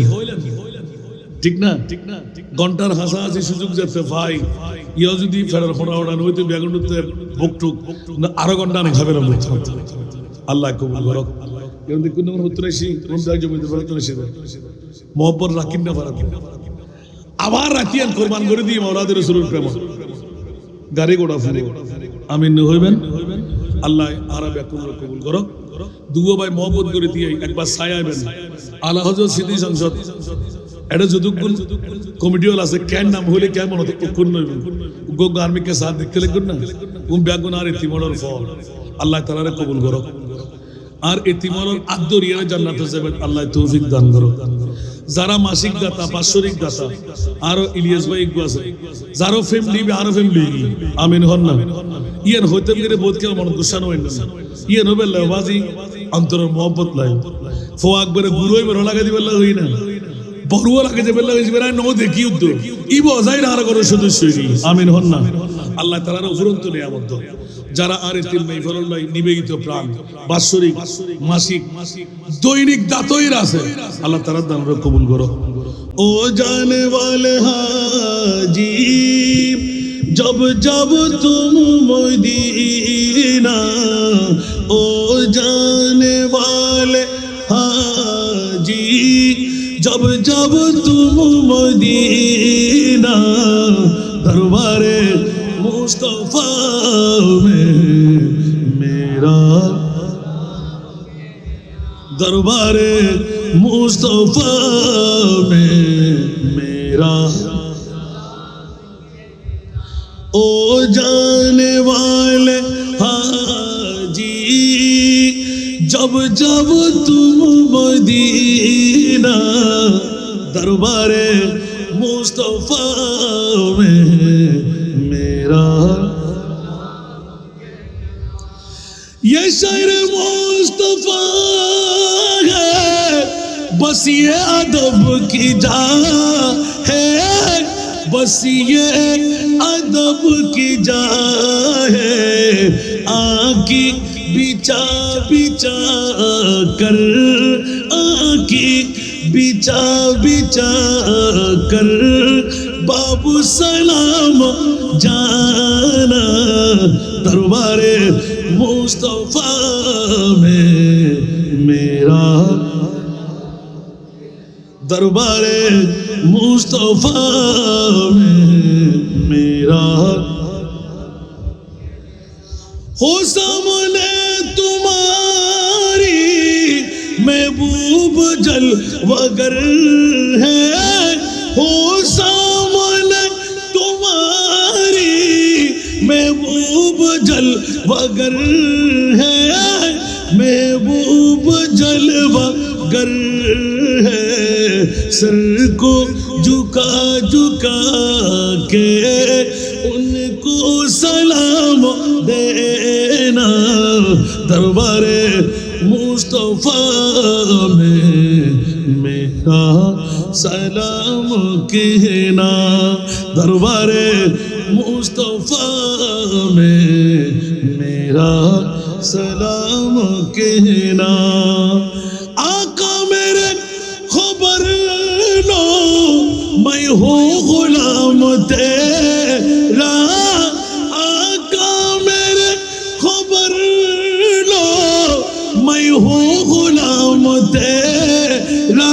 ঠিক না ঘন্টার হাসাহাসি সুযোগ যাচ্ছে ভাই ইয়া যদি ফেরার ফোড়া ওড়ানো হইতে বেগুনতে বকটুক আরো ঘন্টা অনেক হবে না আল্লাহ কবুল করুক এখন দেখুন উত্তর আসি জমিয়তুল ফালাহ চলে এসে মোহব্বত রাখিন না পারা আবার রাখিয়ান কোরবান করে দিয়ে মাওলাদের রাসূলের প্রেম গাড়ি গোড়া ফুরে আমিন হইবেন আল্লাহ আরব কবুল করো দুগো ভাই মোহব্বত করে দিয়ে একবার ছায়াবেন আলা হযরত সিদ্ধি সংসদ এটা যদুগুল কমিটি ওয়ালা আছে কেন নাম হইলে কেমন হতো কোন নইবেন গো গার্মিক কে সাথ দেখতে লাগবেন না ব্যাগুন আর ইতিমরর ফল আল্লাহ তাআলারে কবুল করো আর ইতিমরর আদরিয়ারে জান্নাতে যাবেন আল্লাহ তৌফিক দান করো যারা মাসিক দাতা বাৎসরিক দাতা আরো ইলিয়াস ভাই একটু আছে যারো ফ্যামিলি আরো ফ্যামিলি আমিন হন না ইয়ান হইতে গেলে বোধ কেউ মন গুছানো হইল না ইয়ান হবে লাবাজি অন্তরের মোহব্বত লাই ফো আকবরে গুরুই বের লাগা দিবেলা হই না বড়ুয়া লাগে যে বেলা হইছে বেরা নো দেখি উদ্দ ই বজাই না আর করে সদস্য আমিন হন না আল্লাহ তাআলার উপরন্ত নিয়ামত যারা আর তিন মাইফরল নাই নিবেদিত প্রাণ বাৎসরিক মাসিক দৈনিক দাতইর আছে আল্লাহ তাআলা দান কবুল করো ও জানে ওয়ালে হাজি जब जब तुम मदीना ओ जाने वाले हाजी जब जब तुम मदीना दरबारे मुस्तफा में मेरा दरबारे मुस्तफा में मेरा ओ जाने वाले हाजी जब जब तुम मदीना दरबारे मुस्तफा में मेरा ये शहर मुस्तफा है बस ये अदब की जा है बस ये अदब की जा है आकी बिचा बिचा कर आकी बिचा बिचा कर बाबू सलाम जाना दरबारे मुस्तफा में मेरा दरबारे मुस्तफा में मेरा हो सामने तुम्हारी महबूब जल वगर है हो सामने तुम्हारी महबूब जल वगर है महबूब जल वगर है सर को झुका झुका के उनको सलाम देना दरबारे मुस्तफा में मेरा सलाम कहना, दरबारे मुस्तफा में मेरा सलाम कहना। आका मेरे खबर लो मैं हूँ गुलाम तेरा, आका मेरे खबर लो मैं हूँ गुलाम तेरा,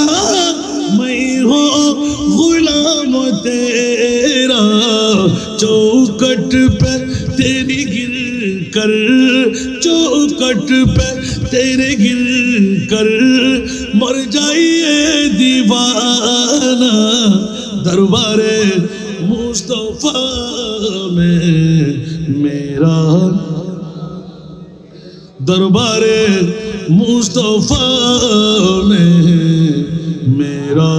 मैं हूँ गुलाम तेरा। चौकट पे तेरी गिर कर, चौकट पे तेरे गिर कर मर जाइए दीवाना, दरबारे मुस्तफा में मेरा, दरबारे मुस्तफा में मेरा